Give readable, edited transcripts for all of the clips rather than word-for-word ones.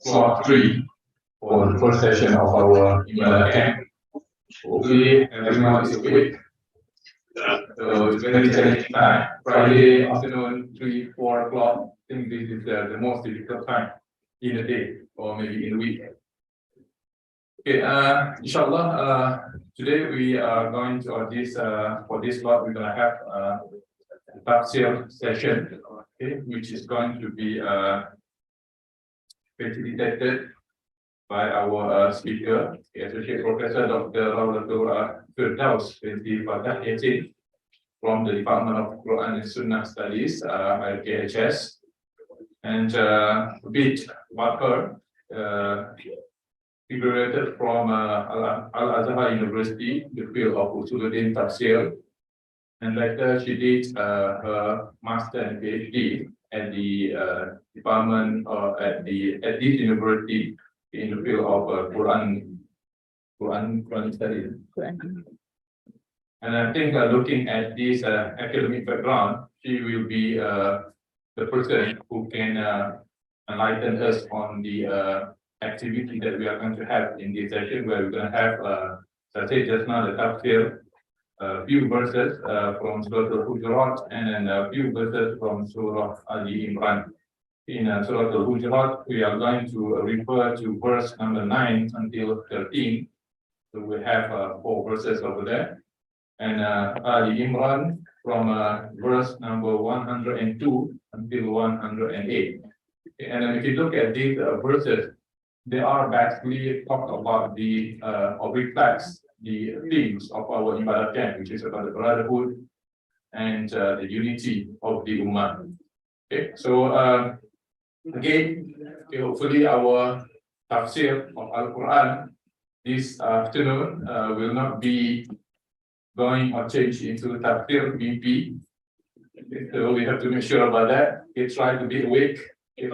slot 3 for the first session of our Ibadah camp. Hopefully everyone is awake. So it's very challenging time. Friday afternoon, 3, 4 o'clock. I think this is the most difficult time in a day or maybe in a week. Okay, inshallah, today we are going to for this slot we're gonna have a tafsir session, okay, which is going to be facilitated by our speaker, Associate Professor Dr. Raulatul Firdaus binti Fatah Yasin from the Department of Quran and Sunnah Studies at KHS. And a bit about her, she graduated from Al-Azhar University, the field of Usuluddin Tafsir. And later she did her master and PhD at the department at this university in the field of Quran studies. And I think looking at this academic background, she will be the person who can enlighten us on the activity that we are going to have in this session, where we're going to have, as I said just now, the tafsir, a few verses from Surah Al-Hujurat and then a few verses from Surah Ali Imran. In Surah Al-Hujurat, we are going to refer to verse number 9 until 13. So we have 4 verses over there. And Ali Imran from verse number 102 until 108. And then if you look at these verses, they are basically talk about the or reflects the themes of our Ibadah camp, which is about the brotherhood and the unity of the Ummah. Okay, so again, okay, hopefully our tafsir of Al-Quran this afternoon will not be going or change into tafsir BP. Okay, so we have to make sure about that. Okay, try to be awake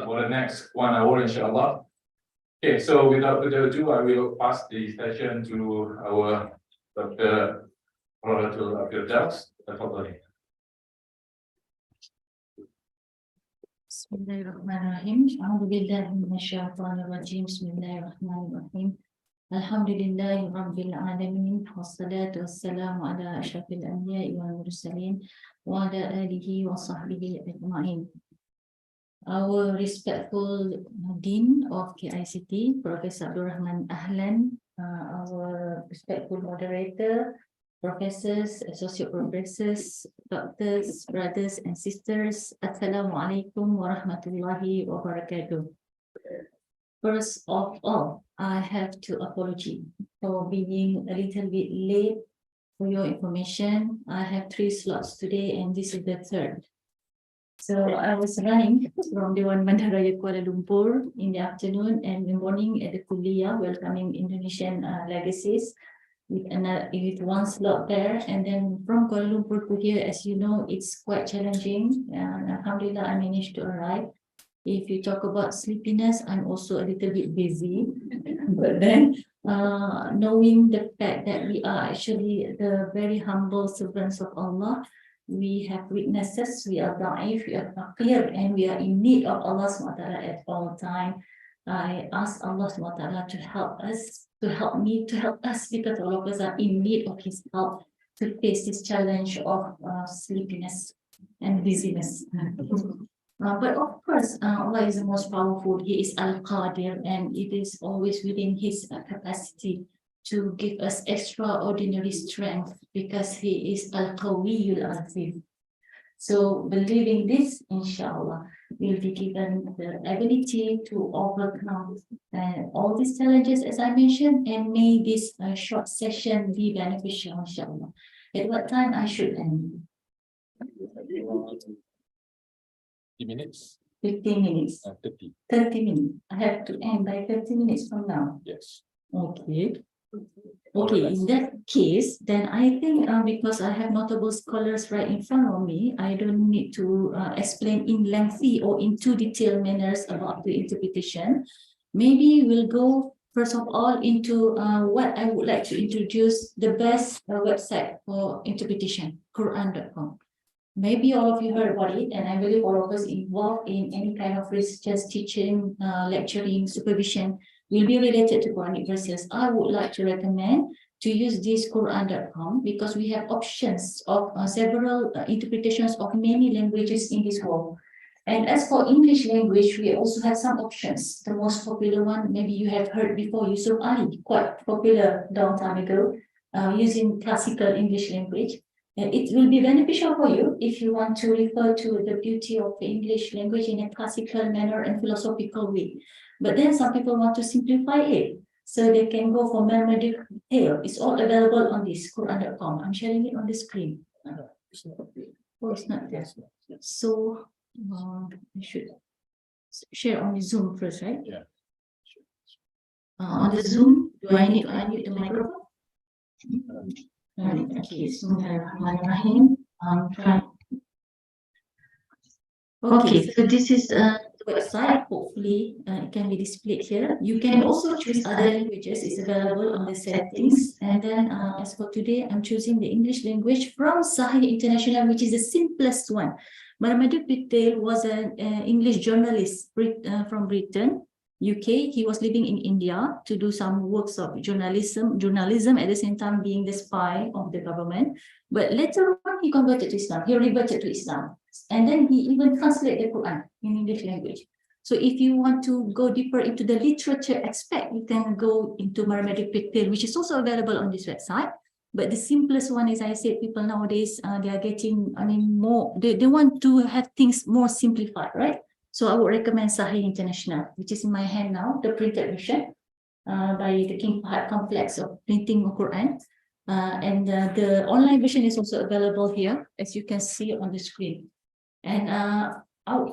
for the next 1 hour, inshallah. Okay, so without further ado, I will pass the session to our Dr. Raulatul Firdaus. Bismillahirrahmanirrahim. A'udzu billahi minasyaitonir rajim. Bismillahirrahmanirrahim. Alhamdulillahi rabbil alamin. Wassalatu wassalamu ala asyrafil anbiya'i wal mursalin wa ala alihi wa sahbihi ajma'in. Our respectful Dean of KICT, Professor Abdul Rahman Ahlan, our respectful moderator, professors, associate professors, doctors, brothers and sisters, Assalamu alaikum wa rahmatullahi wa barakatuh. First of all, I have to apologize for being a little bit late. For your information, I have 3 slots today and this is the 3rd. So I was running from Dewan Bandaraya Kuala Lumpur in the afternoon and in the morning at the Kuliah, welcoming Indonesian legacies with 1 slot there. And then from Kuala Lumpur to here, as you know, it's quite challenging. And alhamdulillah, I managed to arrive. If you talk about sleepiness, I'm also a little bit busy. But then knowing the fact that we are actually the very humble servants of Allah, we have weaknesses, we are da'if, we are faqir, and we are in need of Allah SWT at all time. I ask Allah SWT to help us, to help me, to help us, because all of us are in need of His help to face this challenge of sleepiness and busyness. But of course, Allah is the most powerful. He is Al-Qadir, and it is always within His capacity to give us extraordinary strength, because He is Al-Qawiyul Aziz. So believing this, inshallah, we'll be given the ability to overcome all these challenges as I mentioned, and may this short session be beneficial, inshallah. At what time I should end? 50 minutes. 15 minutes. 30. 30 minutes. I have to end by 30 minutes from now. Yes. Okay. Okay, in that case, then I think because I have notable scholars right in front of me, I don't need to explain in lengthy or in too detailed manners about the interpretation. Maybe we'll go first of all into what I would like to introduce, the best website for interpretation, Quran.com. Maybe all of you heard about it, and I believe all of us involved in any kind of research, teaching, lecturing, supervision will be related to Quranic verses. I would like to recommend to use this Quran.com because we have options of several interpretations of many languages in this world. And as for English language, we also have some options. The most popular one, maybe you have heard before, Yusuf Ali, quite popular long time ago, using classical English language. It will be beneficial for you if you want to refer to the beauty of the English language in a classical manner and philosophical way. But then some people want to simplify it, so they can go for mermaidic tale. It's all available on this Quran.com. I'm sharing it on the screen. Oh, it's not there. So I should share on the Zoom first, right? Yeah. On the Zoom, do I need to unmute the microphone? Okay, Bismillahirrahmanirrahim. Okay, so this is the website. Hopefully, it can be displayed here. You can also choose other languages. It's available on the settings. And then, as for today, I'm choosing the English language from Sahih International, which is the simplest one. Marmaduke Patel was an English journalist from Britain, UK. He was living in India to do some works of journalism at the same time being the spy of the government. But later on, he converted to Islam. He reverted to Islam. And then he even translated the Quran in English language. So if you want to go deeper into the literature aspect, you can go into Marmaduke Patel, which is also available on this website. But the simplest one is, I said, people nowadays, they are getting, more, they want to have things more simplified, right? So I would recommend Sahih International, which is in my hand now, the printed version by the King Fahd Complex of Printing of Quran. And the online version is also available here, as you can see on the screen. And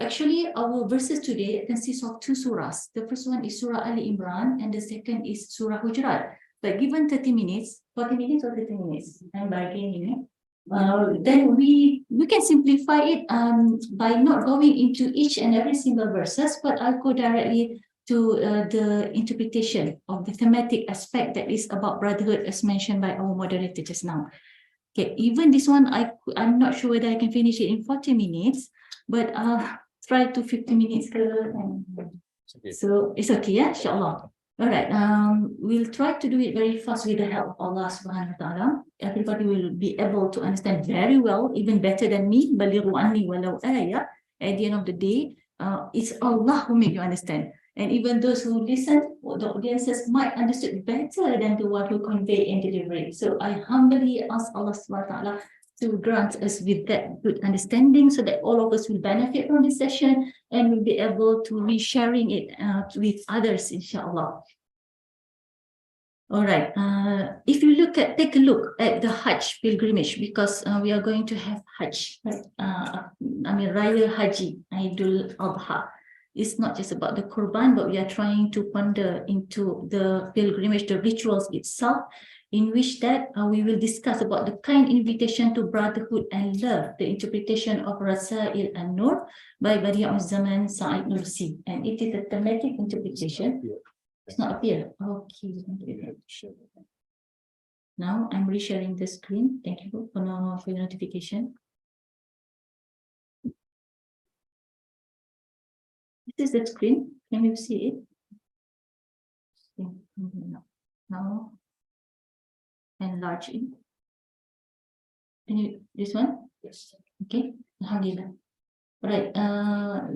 actually, our verses today consists of two surahs. The first one is Surah Ali Imran, and the second is Surah Hujurat. But given 30 minutes, 40 minutes or 30 minutes, I'm bargaining, then we can simplify it by not going into each and every single verses, but I'll go directly to the interpretation of the thematic aspect that is about brotherhood, as mentioned by our moderator just now. Okay, even this one, I'm not sure whether I can finish it in 40 minutes, but try to 50 minutes. So it's okay, yeah, inshallah. All right, we'll try to do it very fast with the help of Allah subhanahu wa ta'ala. Everybody will be able to understand very well, even better than me. Balighu anni walau ayah. At the end of the day, it's Allah who make you understand. And even those who listen, the audiences might understand better than the one who convey and deliver it. So I humbly ask Allah subhanahu wa ta'ala to grant us with that good understanding so that all of us will benefit from this session and will be able to be sharing it with others, inshallah. All right, if you take a look at the Hajj pilgrimage, because we are going to have Hajj, right? Raya Haji, Idul Adha. It's not just about the Qurban, but we are trying to ponder into the pilgrimage, the rituals itself, in which that we will discuss about the kind invitation to brotherhood and love, the interpretation of Rasail an-Nur by Badi'uz Zaman Sa'id Nursi. And it is a thematic interpretation. It's not up here. Okay. Now I'm resharing the screen. Thank you for the notification. This is the screen. Can you see it? Now enlarge it. This one? Yes. Okay. Alhamdulillah. Right.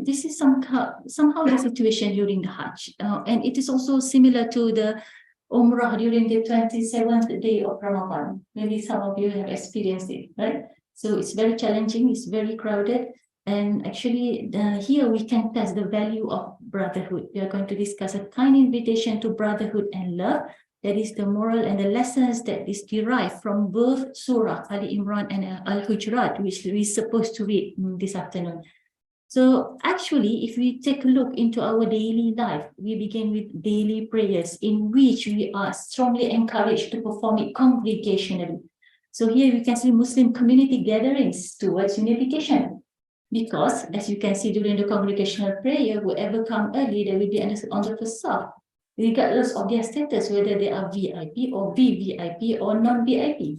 This is somehow the situation during the Hajj, and it is also similar to the Umrah during the 27th day of Ramadan. Maybe some of you have experienced it, right? So it's very challenging. It's very crowded. And actually, here we can test the value of brotherhood. We are going to discuss a kind invitation to brotherhood and love. That is the moral and the lessons that is derived from both Surah Ali Imran and Al-Hujurat, which we're supposed to read this afternoon. So actually, if we take a look into our daily life, we begin with daily prayers in which we are strongly encouraged to perform it congregationally. So here we can see Muslim community gatherings towards unification. Because, as you can see during the congregational prayer, whoever come early, they will be on the first saf, regardless of their status, whether they are VIP or VVIP or non-VIP.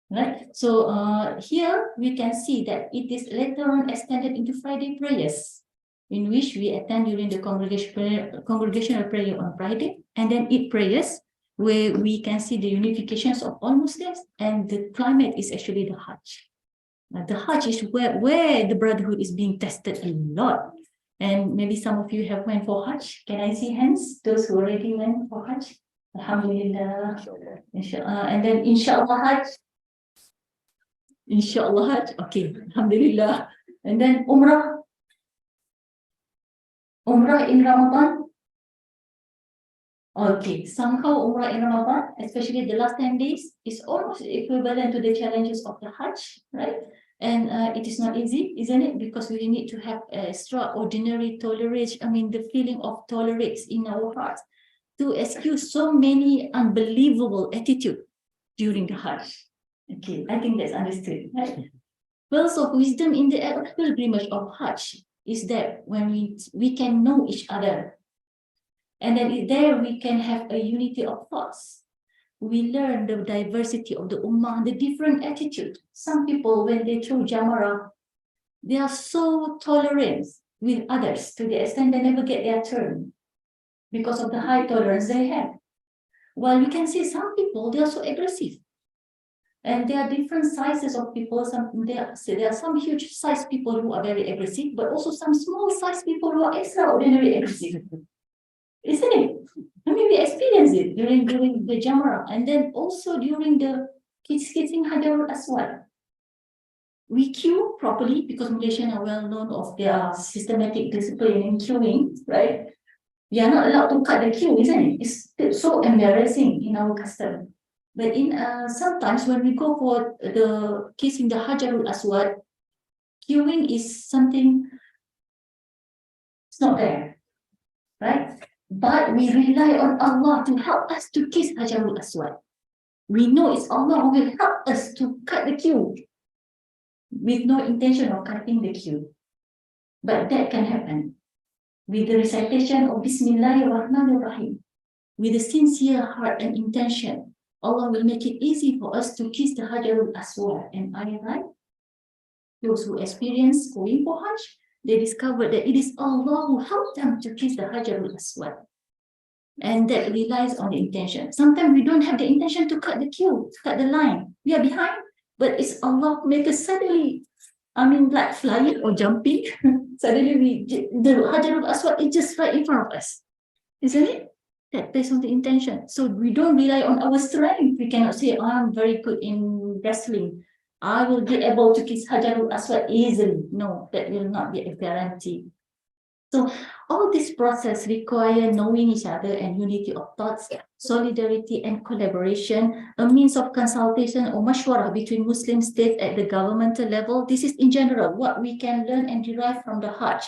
Right? So here we can see that it is later on extended into Friday prayers, in which we attend during the congregational prayer on Friday, and then Eid prayers, where we can see the unifications of all Muslims, and the climate is actually the Hajj. The Hajj is where the brotherhood is being tested a lot. And maybe some of you have went for Hajj. Can I see hands? Those who already went for Hajj? Alhamdulillah. Inshallah. And then Inshallah Hajj. Inshallah Hajj. Okay. Alhamdulillah. And then Umrah. Umrah in Ramadan. Okay. Somehow Umrah in Ramadan, especially the last 10 days, is almost equivalent to the challenges of the Hajj, right? And it is not easy, isn't it? Because we need to have extraordinary tolerance, the feeling of tolerance in our hearts to excuse so many unbelievable attitude during the Hajj. Okay, I think that's understood, right? Pearls of wisdom in the pilgrimage of Hajj is that when we can know each other, and then there we can have a unity of thoughts. We learn the diversity of the ummah, the different attitude. Some people, when they throw jamara, they are so tolerant with others to the extent they never get their turn because of the high tolerance they have. While we can see some people, they are so aggressive. And there are different sizes of people. There are some huge size people who are very aggressive, but also some small size people who are extraordinarily aggressive. Isn't it? We experience it during the Jamra, and then also during the kissing Hajarul Aswad. We queue properly because Malaysians are well known of their systematic discipline in queuing, right? We are not allowed to cut the queue, isn't it? It's so embarrassing in our custom. But in sometimes when we go for the kissing the Hajarul Aswad, queuing is something, it's not there, right? But we rely on Allah to help us to kiss Hajarul Aswad. We know it's Allah who will help us to cut the queue with no intention of cutting the queue. But that can happen with the recitation of Bismillahirrahmanirrahim. With a sincere heart and intention, Allah will make it easy for us to kiss the Hajarul Aswad. And I right? Those who experience going for Hajj, they discovered that it is Allah who helped them to kiss the Hajarul Aswad. And that relies on the intention. Sometimes we don't have the intention to cut the queue, to cut the line. We are behind, but it's Allah who make us suddenly, like flying or jumping. Suddenly the Hajarul Aswad is just right in front of us. Isn't it? That based on the intention. So we don't rely on our strength. We cannot say, I'm very good in wrestling. I will be able to kiss Hajarul Aswad easily. No, that will not be a guarantee. So all this process require knowing each other and unity of thoughts, solidarity and collaboration, a means of consultation or mashwarah between Muslim states at the governmental level. This is in general what we can learn and derive from the Hajj.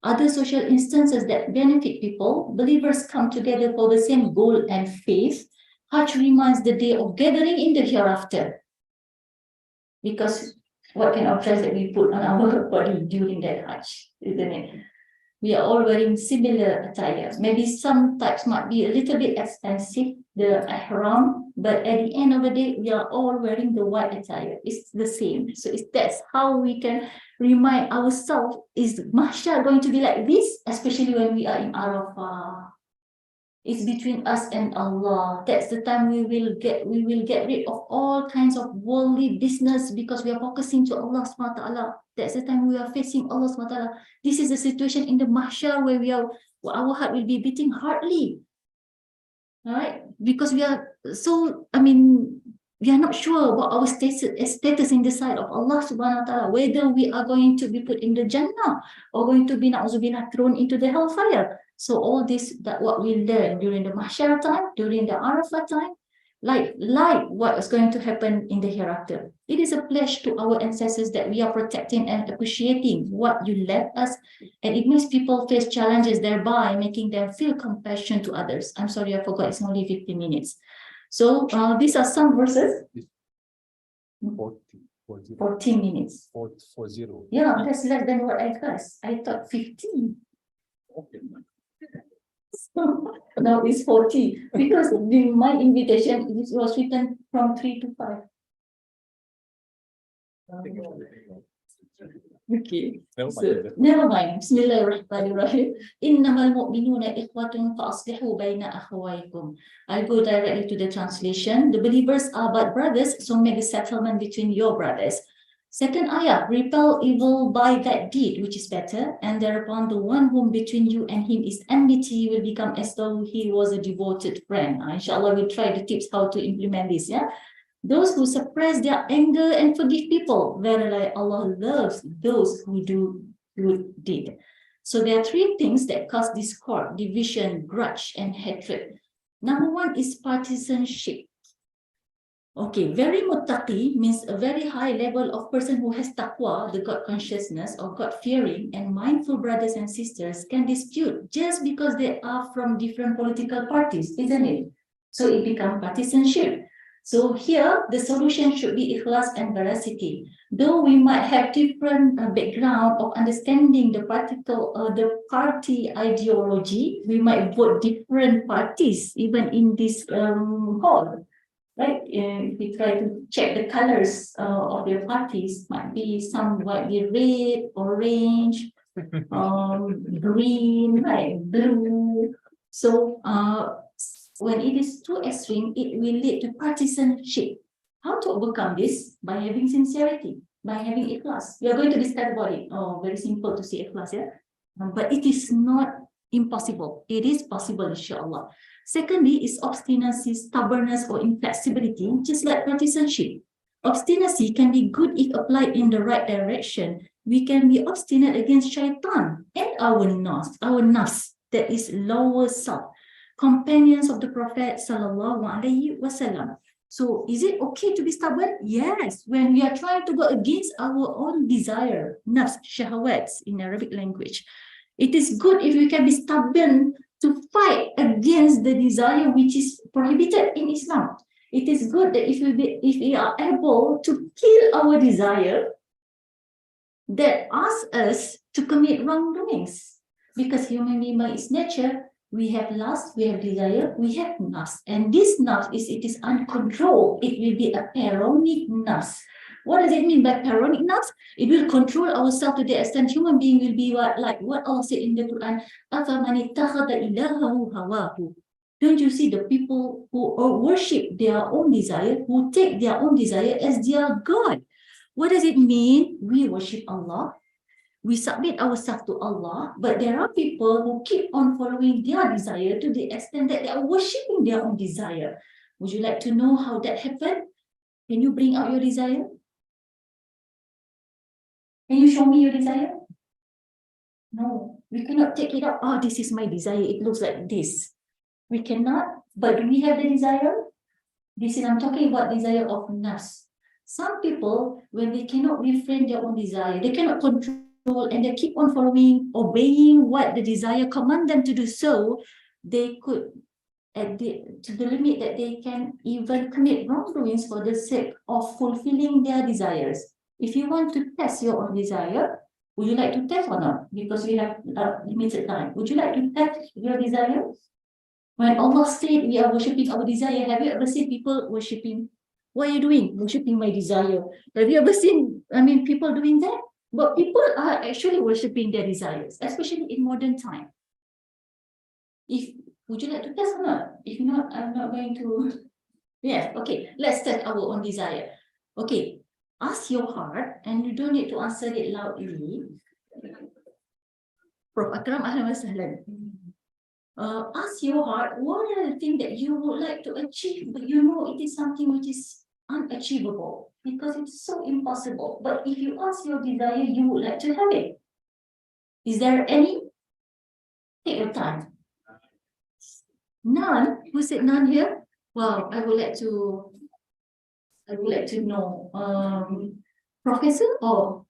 Other social instances that benefit people, believers come together for the same goal and faith. Hajj reminds the day of gathering in the hereafter. Because what kind of dress that we put on our body during that Hajj, isn't it? We are all wearing similar attire. Maybe some types might be a little bit expensive, the ihram, but at the end of the day, we are all wearing the white attire. It's the same. So that's how we can remind ourselves, is Mahsyar going to be like this, especially when we are in Arafah. It's between us and Allah. That's the time we will get rid of all kinds of worldly business because we are focusing to Allah SWT. That's the time we are facing Allah SWT. This is the situation in the mahsyar where our heart will be beating hardly. All right? Because we are we are not sure about our status in the sight of Allah subhanahu wa ta'ala, whether we are going to be put in the Jannah or going to be na'uzubillah thrown into the hellfire. So all this, that what we learn during the mahsyar time, during the Arafah time, like what is going to happen in the hereafter. It is a pledge to our ancestors that we are protecting and appreciating what you left us, and it makes people face challenges, thereby making them feel compassion to others. I'm sorry, I forgot, it's only 50 minutes. So these are some verses. 14 minutes. 40. Yeah, that's less than what I guessed. I thought 15. Okay. So now it's 40 because my invitation was written from 3 to 5. Okay. So, never mind. Bismillahirrahmanirrahim. Innamal mu'minuna ikhwatun fa aslihu baina akhawaykum. I'll go directly to the translation. The believers are but brothers, so make a settlement between your brothers. Second ayah, repel evil by that deed which is better, and thereupon the one whom between you and him is enmity will become as though he was a devoted friend. Inshallah, we'll try the tips how to implement this. Yeah. Those who suppress their anger and forgive people, verily Allah loves those who do good deed. So there are three things that cause discord, division, grudge, and hatred. Number one is partisanship. Okay, very muttaqi means a very high level of person who has taqwa, the God consciousness or God fearing and mindful brothers and sisters can dispute just because they are from different political parties, isn't it? So it becomes partisanship. So here, the solution should be ikhlas and veracity. Though we might have different background of understanding the party ideology, we might vote different parties even in this hall. Right? If we try to check the colors of their parties, might be some might be red, orange, green, right, blue. So when it is too extreme, it will lead to partisanship. How to overcome this? By having sincerity, by having ikhlas. We are going to discuss about it. Oh, very simple to say ikhlas, yeah. But it is not impossible. It is possible, inshallah. Secondly, is obstinacy, stubbornness, or inflexibility, just like partisanship. Obstinacy can be good if applied in the right direction. We can be obstinate against shaitan and our nafs, that is lower self. Companions of the Prophet sallallahu alaihi wasallam. So is it okay to be stubborn? Yes, when we are trying to go against our own desire, nafs, shahawats in Arabic language. It is good if we can be stubborn to fight against the desire which is prohibited in Islam. It is good that if we are able to kill our desire that asks us to commit wrongdoings. Because human being by its nature, we have lust, we have desire, we have nafs. And this nafs, it is uncontrolled. It will be a pharaonic nafs. What does it mean by pharaonic nafs? It will control ourselves to the extent human being will be like what Allah said in the Quran, أَفَمَنِ اتَّخَذَ إِلَهَهُ هَوَاهُ. Don't you see the people who worship their own desire, who take their own desire as their God? What does it mean? We worship Allah. We submit ourselves to Allah, but there are people who keep on following their desire to the extent that they are worshipping their own desire. Would you like to know how that happened? Can you bring out your desire? Can you show me your desire? No, we cannot take it out. Oh, this is my desire. It looks like this. We cannot, but do we have the desire? This is, I'm talking about desire of nafs. Some people, when they cannot refrain their own desire, they cannot control and they keep on following, obeying what the desire command them to do so, they could, to the limit that they can even commit wrongdoings for the sake of fulfilling their desires. If you want to test your own desire, would you like to test or not? Because we have limited time. Would you like to test your desire? When Allah said we are worshipping our desire, have you ever seen people worshipping? What are you doing? Worshipping my desire. Have you ever seen, people doing that? But people are actually worshipping their desires, especially in modern time. Would you like to test or not? If not, I'm not going to. Yes, okay. Let's test our own desire. Okay, ask your heart, and you don't need to answer it loudly. Prof. Akram, ahlan wa sahlan. Ask your heart, what are the things that you would like to achieve, but you know it is something which is unachievable because it's so impossible. But if you ask your desire, you would like to have it. Is there any? Take your time. None? Who said none here? Well, I would like to know. Professor or?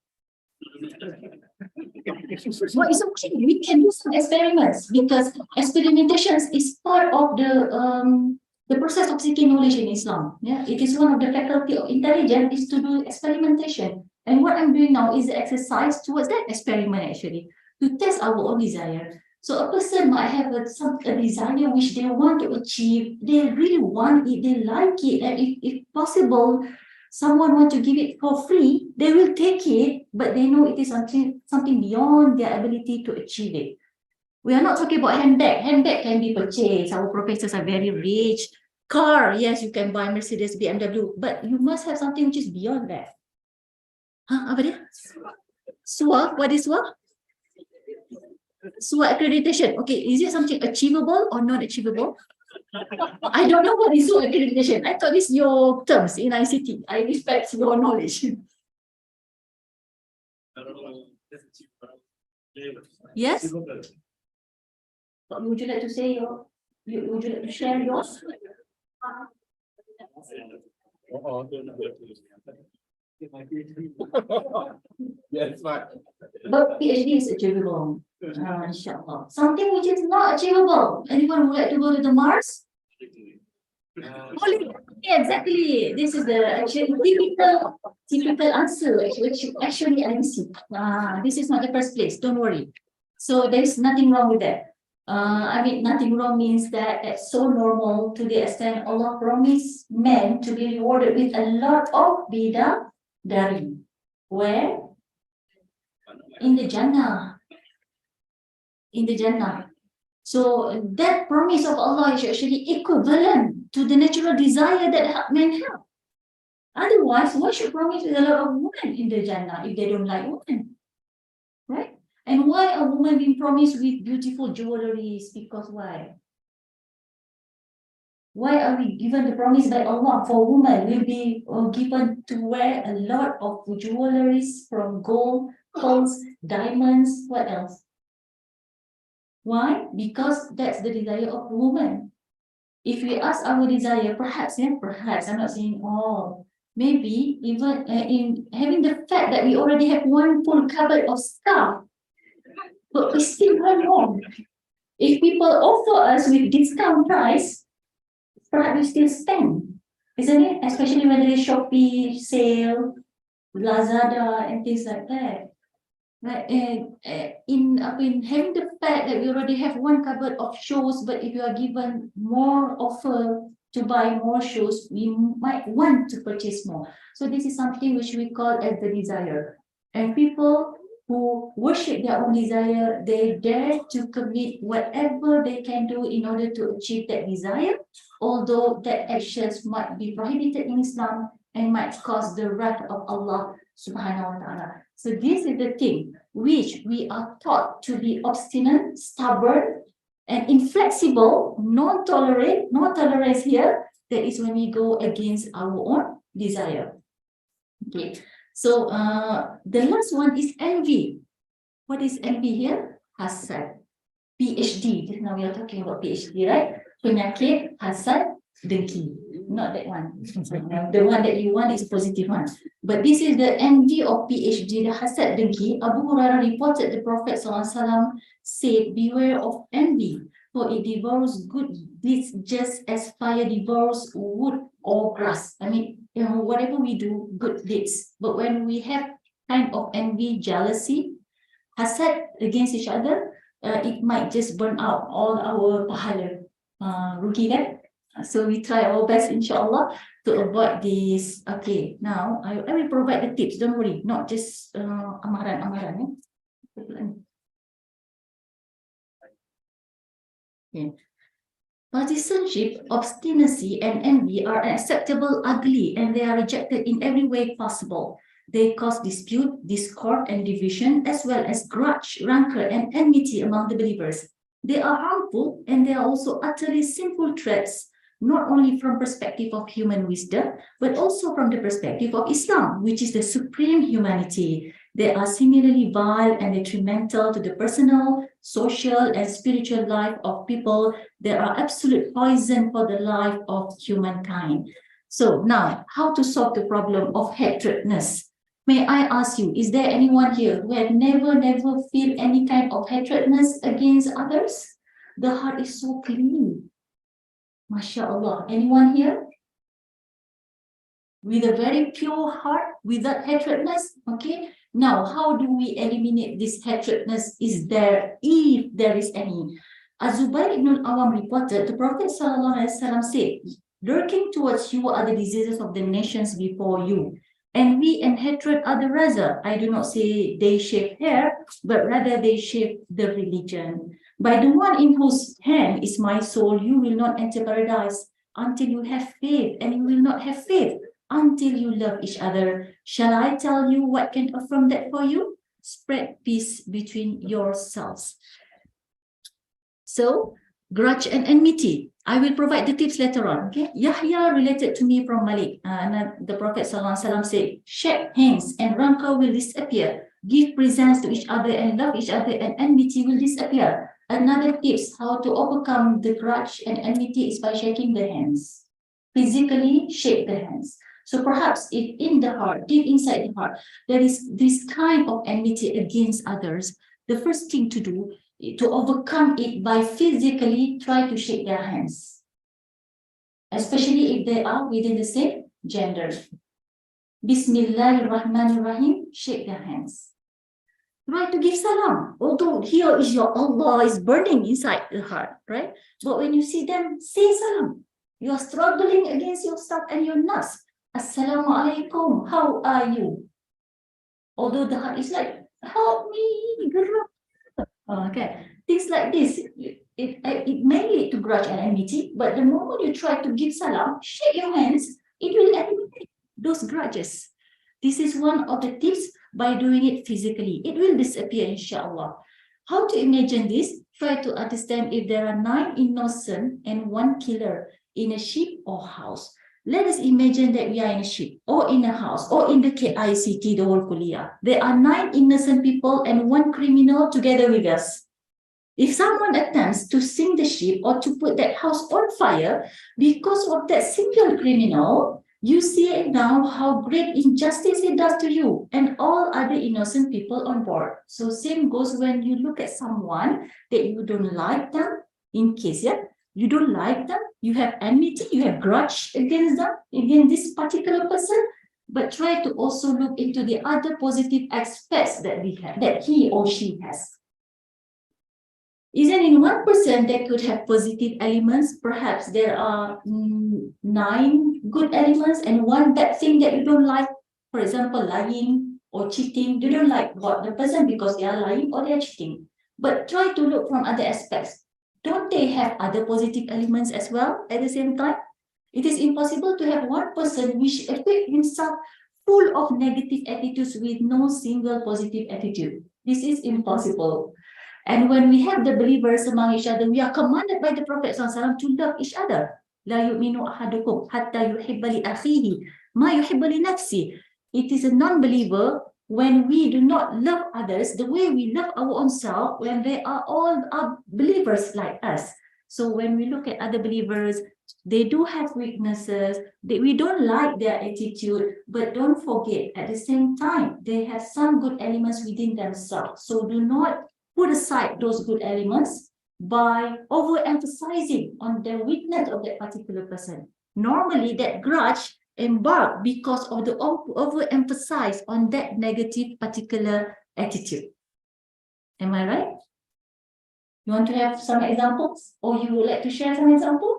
Well, it's okay. We can do some experiments because experimentations is part of the process of seeking knowledge in Islam. Yeah, it is one of the faculty of intelligence is to do experimentation. And what I'm doing now is the exercise towards that experiment actually to test our own desire. So a person might have a desire which they want to achieve. They really want it. They like it, and if possible, someone want to give it for free, they will take it, but they know it is something beyond their ability to achieve it. We are not talking about handbag. Handbag can be purchased. Our professors are very rich. Car, yes, you can buy Mercedes, BMW, but you must have something which is beyond that. Apa dia? SWA? What is SWA? SWA accreditation. Okay, is it something achievable or not achievable? I don't know what is SWA accreditation. I thought this is your terms in ICT. I respect your knowledge. Yes? Would you like to say would you like to share yours? Yes, fine. But PhD is achievable. Inshallah. Something which is not achievable. Anyone would like to go to the Mars? Yeah, exactly. This is the typical answer, which actually I received. This is not the first place. Don't worry. So there is nothing wrong with that. I mean, nothing wrong means that it's so normal to the extent Allah promised men to be rewarded with a lot of bidadari. Where? In the Jannah. In the Jannah. So that promise of Allah is actually equivalent to the natural desire that men have. Otherwise, why should promise with a lot of women in the Jannah if they don't like women? Right? And why a woman being promised with beautiful jewelries? Because why? Why are we given the promise by Allah for women will be given to wear a lot of jewelries from gold, pearls, diamonds, what else? Why? Because that's the desire of a woman. If we ask our desire, perhaps, I'm not saying all, maybe even in having the fact that we already have one full cupboard of stuff, but we still want more. If people offer us with discount price, perhaps we still spend, isn't it? Especially when there is Shopee sale, Lazada, and things like that. Right? And in having the fact that we already have one cupboard of shoes, but if you are given more offer to buy more shoes, we might want to purchase more. So this is something which we call as the desire. And people who worship their own desire, they dare to commit whatever they can do in order to achieve that desire, although that actions might be prohibited in Islam and might cause the wrath of Allah subhanahu wa ta'ala. So this is the thing which we are taught to be obstinate, stubborn, and inflexible, non-tolerant. No tolerance here. That is when we go against our own desire. Okay. So the last one is envy. What is envy here? Hasad. PhD. Just now we are talking about PhD, right? Penyakit, hasad, dengki. Not that one. The one that you want is positive one. But this is the envy of PhD, the hasad dengki. Abu Hurairah reported the Prophet ﷺ said, beware of envy, for it devours good deeds just as fire devours wood or grass. I mean, whatever we do, good deeds. But when we have kind of envy, jealousy, hasad against each other, it might just burn out all our pahala. Rugi kan? So we try our best, inshallah, to avoid this. Okay, now I will provide the tips. Don't worry, not just amaran. Okay. Partisanship, obstinacy, and envy are unacceptable, ugly, and they are rejected in every way possible. They cause dispute, discord, and division, as well as grudge, rancor, and enmity among the believers. They are harmful, and they are also utterly sinful threats, not only from perspective of human wisdom, but also from the perspective of Islam, which is the supreme humanity. They are similarly vile and detrimental to the personal, social, and spiritual life of people. They are absolute poison for the life of humankind. So now, how to solve the problem of hatredness? May I ask you, is there anyone here who had never feel any kind of hatredness against others? The heart is so clean. MashaAllah. Anyone here? With a very pure heart, without hatredness? Okay. Now, how do we eliminate this hatredness? Is there, if there is any? Zubair ibn al-Awam reported, the Prophet ﷺ said, Lurking towards you are the diseases of the nations before you. Envy and hatred are the razor. I do not say they shave hair, but rather they shave the religion. By the one in whose hand is my soul, you will not enter paradise until you have faith, and you will not have faith until you love each other. Shall I tell you what can affirm that for you? Spread peace between yourselves. So, grudge and enmity. I will provide the tips later on. Okay, Yahya related to me from Malik. And the Prophet ﷺ said, shake hands and rancor will disappear. Give presents to each other and love each other, and enmity will disappear. Another tips how to overcome the grudge and enmity is by shaking the hands. Physically shake the hands. So perhaps if in the heart, deep inside the heart, there is this kind of enmity against others, the first thing to do to overcome it by physically try to shake their hands, especially if they are within the same gender. Bismillahirrahmanirrahim, shake their hands. Try to give salam, although here is your Allah is burning inside the heart, right? But when you see them, say salam. You are struggling against yourself and your nafs. Assalamu alaikum, how are you? Although the heart is like, help me, okay, things like this, it may lead to grudge and enmity, but the moment you try to give salam, shake your hands, it will eliminate those grudges. This is one of the tips by doing it physically. It will disappear, inshallah. How to imagine this? Try to understand if there are 9 innocent and 1 killer in a ship or house. Let us imagine that we are in a ship or in a house or in the KICT, the whole kuliah. There are 9 innocent people and 1 criminal together with us. If someone attempts to sink the ship or to put that house on fire because of that single criminal, you see now how great injustice it does to you and all other innocent people on board. So same goes when you look at someone that you don't like them, in case, you don't like them, you have enmity, you have grudge against them, against this particular person, but try to also look into the other positive aspects that we have, that he or she has. Even in one person that could have positive elements, perhaps there are 9 good elements and 1 bad thing that you don't like. For example, lying or cheating. You don't like what the person because they are lying or they are cheating. But try to look from other aspects. Don't they have other positive elements as well at the same time? It is impossible to have one person which equips himself full of negative attitudes with no single positive attitude. This is impossible. And when we have the believers among each other, we are commanded by the Prophet ﷺ to love each other. لا يؤمن أحدكم حتى يحب لأخيه ما يحب لنفسه. It is a non-believer when we do not love others the way we love our own self, when they are all believers like us. So when we look at other believers, they do have weaknesses, we don't like their attitude, but don't forget at the same time, they have some good elements within themselves. So do not put aside those good elements by overemphasizing on the weakness of that particular person. Normally, that grudge embarked because of the overemphasis on that negative particular attitude. Am I right? You want to have some examples, or you would like to share some examples?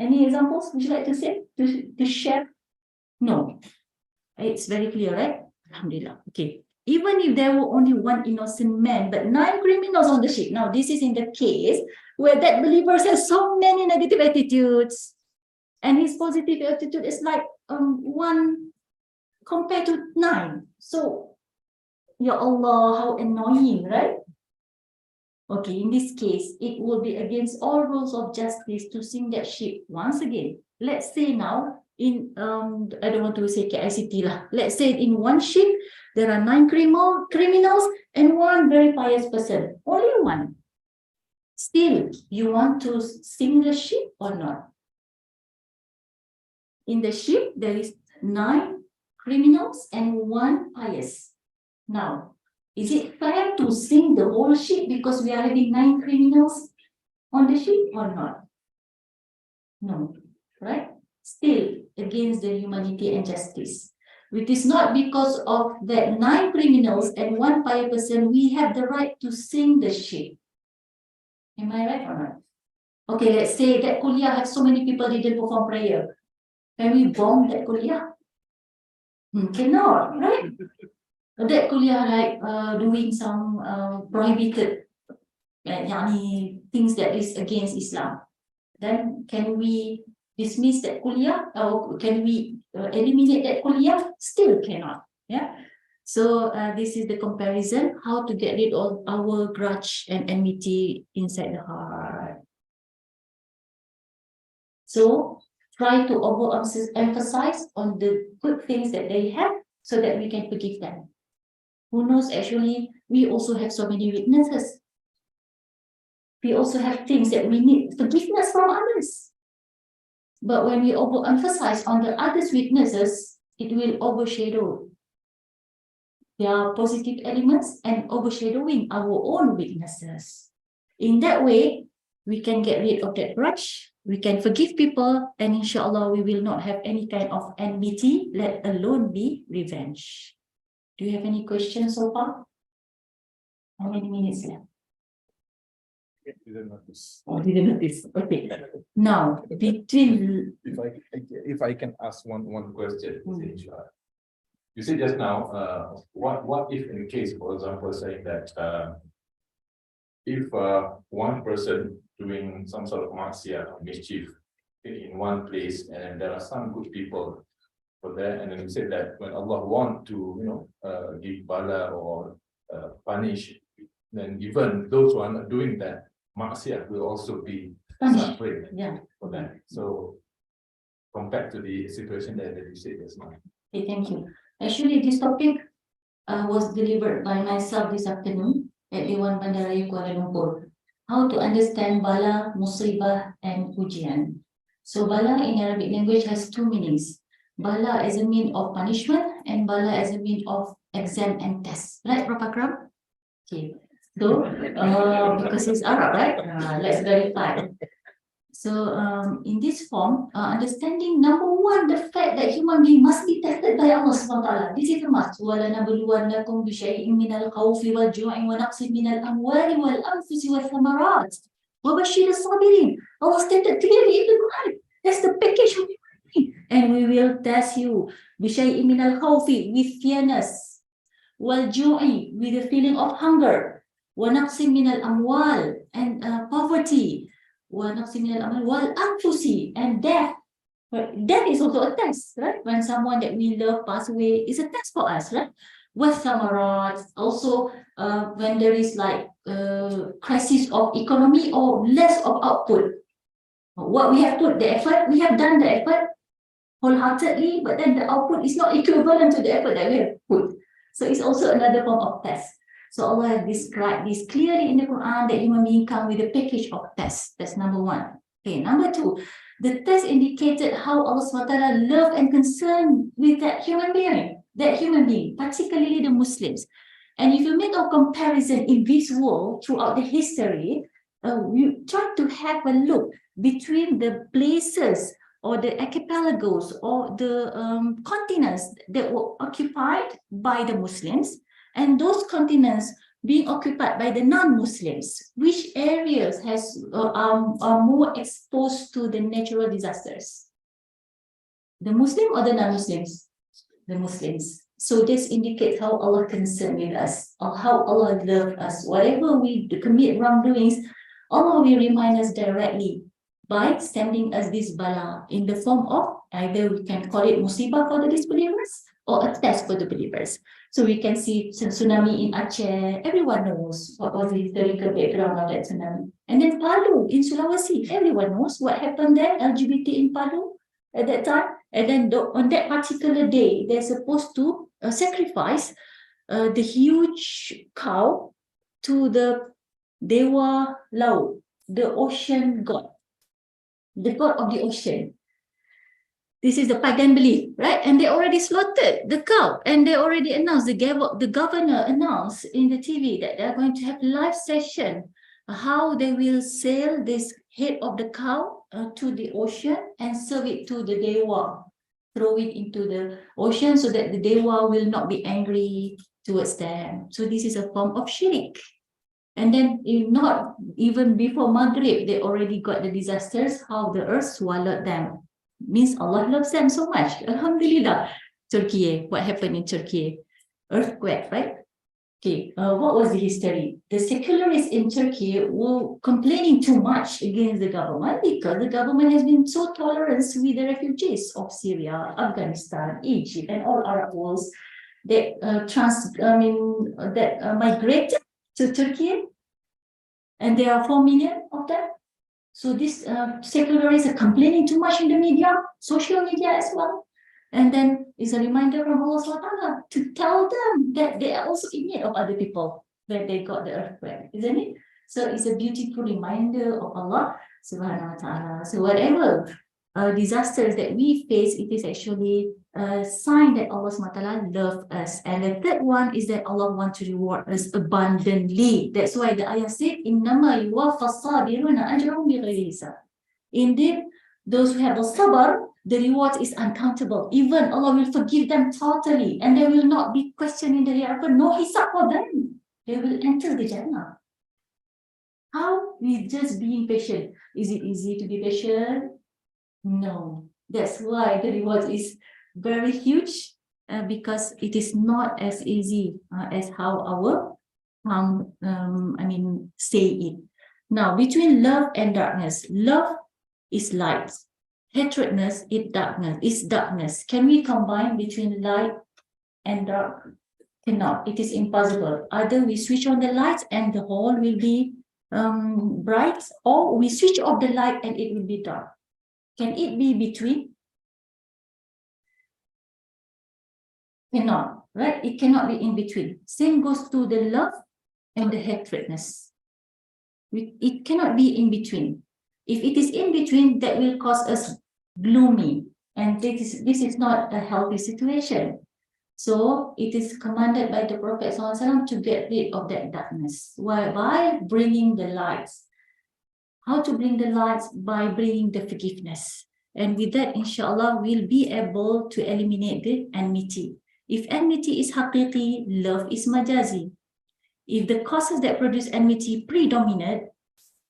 Any examples would you like to say, to share? No. It's very clear, right? Alhamdulillah. Okay. Even if there were only 1 innocent man, but 9 criminals on the ship. Now, this is in the case where that believer has so many negative attitudes, and his positive attitude is like 1 compared to 9. So, Ya Allah, how annoying, right? Okay, in this case, it will be against all rules of justice to sink that ship once again. Let's say now, in I don't want to say KICT lah. Let's say in one ship, there are 9 criminals and 1 very pious person. Only 1. Still, you want to sink the ship or not? In the ship, there is 9 criminals and 1 pious. Now, is it fair to sink the whole ship because we are having 9 criminals on the ship or not? No, right? Still against the humanity and justice. It is not because of that 9 criminals and 1 pious person we have the right to sink the ship. Am I right or not? Okay, let's say that kuliah has so many people didn't perform prayer. Can we bomb that kuliah? Cannot, right? That kuliah like doing some prohibited things that is against Islam. Then can we dismiss that kuliah or can we eliminate that kuliah? Still cannot. Yeah. So this is the comparison, how to get rid of our grudge and enmity inside the heart. So try to overemphasize on the good things that they have so that we can forgive them. Who knows, actually, we also have so many weaknesses. We also have things that we need forgiveness from others. But when we overemphasize on the others' weaknesses, it will overshadow their positive elements and overshadowing our own weaknesses. In that way, we can get rid of that grudge, we can forgive people, and inshallah, we will not have any kind of enmity, let alone be revenge. Do you have any questions so far? How many minutes left? Didn't notice. Oh, didn't notice. Okay. Now, between... If I can ask one question, inshallah. You said just now, what if in case, for example, saying that if one person doing some sort of maksiat or mischief in one place, and there are some good people for there, and then you said that when Allah want to, give bala or punish, then even those who are not doing that maksiat will also be suffering for that. So compared to the situation that you said just now. Okay, thank you. Actually, this topic was delivered by myself this afternoon at Dewan Bandaraya Kuala Lumpur. How to understand bala, musibah, and ujian. So bala in Arabic language has two meanings. Bala as a mean of punishment and bala as a mean of exam and test. Right, Prof. Akram? Okay. So, because it's Arab, right? Let's verify. So in this form, understanding number one, the fact that human being must be tested by Allah SWT. This is a must. وَلَنَبْلُوَنَّكُمْ بِشَيْءٍ مِنَ الْخَوْفِ وَالْجُوعِ وَنَقْصٍ مِنَ الْأَمْوَالِ وَالْأَنْفُسِ وَالثَّمَرَاتِ وَبَشِّرِ الصَّابِرِينَ. Allah stated clearly in the Quran. That's the package of humanity. And we will test you بِشَيْءٍ مِنَ الْخَوْفِ with fearness, وَالْجُوعِ with the feeling of hunger, وَنَقْصٍ مِنَ الْأَمْوَالِ and poverty, and death. Death is also a test, right? When someone that we love pass away, it's a test for us, right? With samarat, also when there is like crisis of economy or less of output. What we have put the effort, we have done the effort wholeheartedly, but then the output is not equivalent to the effort that we have put. So it's also another form of test. So Allah has described this clearly in the Quran that human being come with a package of tests. That's number one. Okay, number two, the test indicated how Allah SWT love and concern with that human being, particularly the Muslims. And if you make a comparison in this world throughout the history, you try to have a look between the places or the archipelagos or the continents that were occupied by the Muslims, and those continents being occupied by the non-Muslims, which areas are more exposed to the natural disasters? The Muslim or the non-Muslims? The Muslims. So this indicates how Allah concerned with us, or how Allah loves us. Whatever we commit wrongdoings, Allah will remind us directly by sending us this bala in the form of either we can call it musibah for the disbelievers or a test for the believers. So we can see tsunami in Aceh. Everyone knows what was the historical background of that tsunami. And then Palu in Sulawesi. Everyone knows what happened there, LGBT in Palu at that time. And then on that particular day, they're supposed to sacrifice the huge cow to the Dewa Laut, the ocean god, the god of the ocean. This is the pagan belief, right? And they already slaughtered the cow, and they already announced, the governor announced in the TV that they're going to have live session, how they will sail this head of the cow to the ocean and serve it to the Dewa, throw it into the ocean so that the Dewa will not be angry towards them. So this is a form of shirk. And then not even before Maghrib, they already got the disasters, how the earth swallowed them. Means Allah loves them so much. Alhamdulillah. Turkey, what happened in Turkey? Earthquake, right? Okay, what was the history? The secularists in Turkey were complaining too much against the government because the government has been so tolerant with the refugees of Syria, Afghanistan, Egypt, and all Arab worlds that migrated to Turkey, and there are 4 million of them. So this secularists are complaining too much in the media, social media as well. And then it's a reminder from Allah SWT to tell them that they are also in need of other people when they got the earthquake, isn't it? So it's a beautiful reminder of Allah Subhanahu wa Ta'ala. So whatever disasters that we face, it is actually a sign that Allah SWT loves us. And the third one is that Allah wants to reward us abundantly. That's why the ayah said, إِنَّمَا يُوَفَّى الصَّابِرُونَ أَجْرَهُمْ بِغَيْرِ حِسَابٍ. Indeed, those who have the sabr, the reward is uncountable. Even Allah will forgive them totally, and there will not be question in the hereafter, no hisab for them. They will enter the Jannah. How? With just being patient. Is it easy to be patient? No. That's why the reward is very huge, because it is not as easy as how our say it. Now, between love and darkness, love is light. Hatredness is darkness. Can we combine between light and dark? Cannot. It is impossible. Either we switch on the lights and the whole will be bright, or we switch off the light and it will be dark. Can it be between? Cannot, right? It cannot be in between. Same goes to the love and the hatredness. It cannot be in between. If it is in between, that will cause us gloomy, and this is not a healthy situation. So it is commanded by the Prophet ﷺ to get rid of that darkness by bringing the lights. How to bring the lights? By bringing the forgiveness. And with that, inshallah, we'll be able to eliminate the enmity. If enmity is haqiqi, love is majazi. If the causes that produce enmity predominate,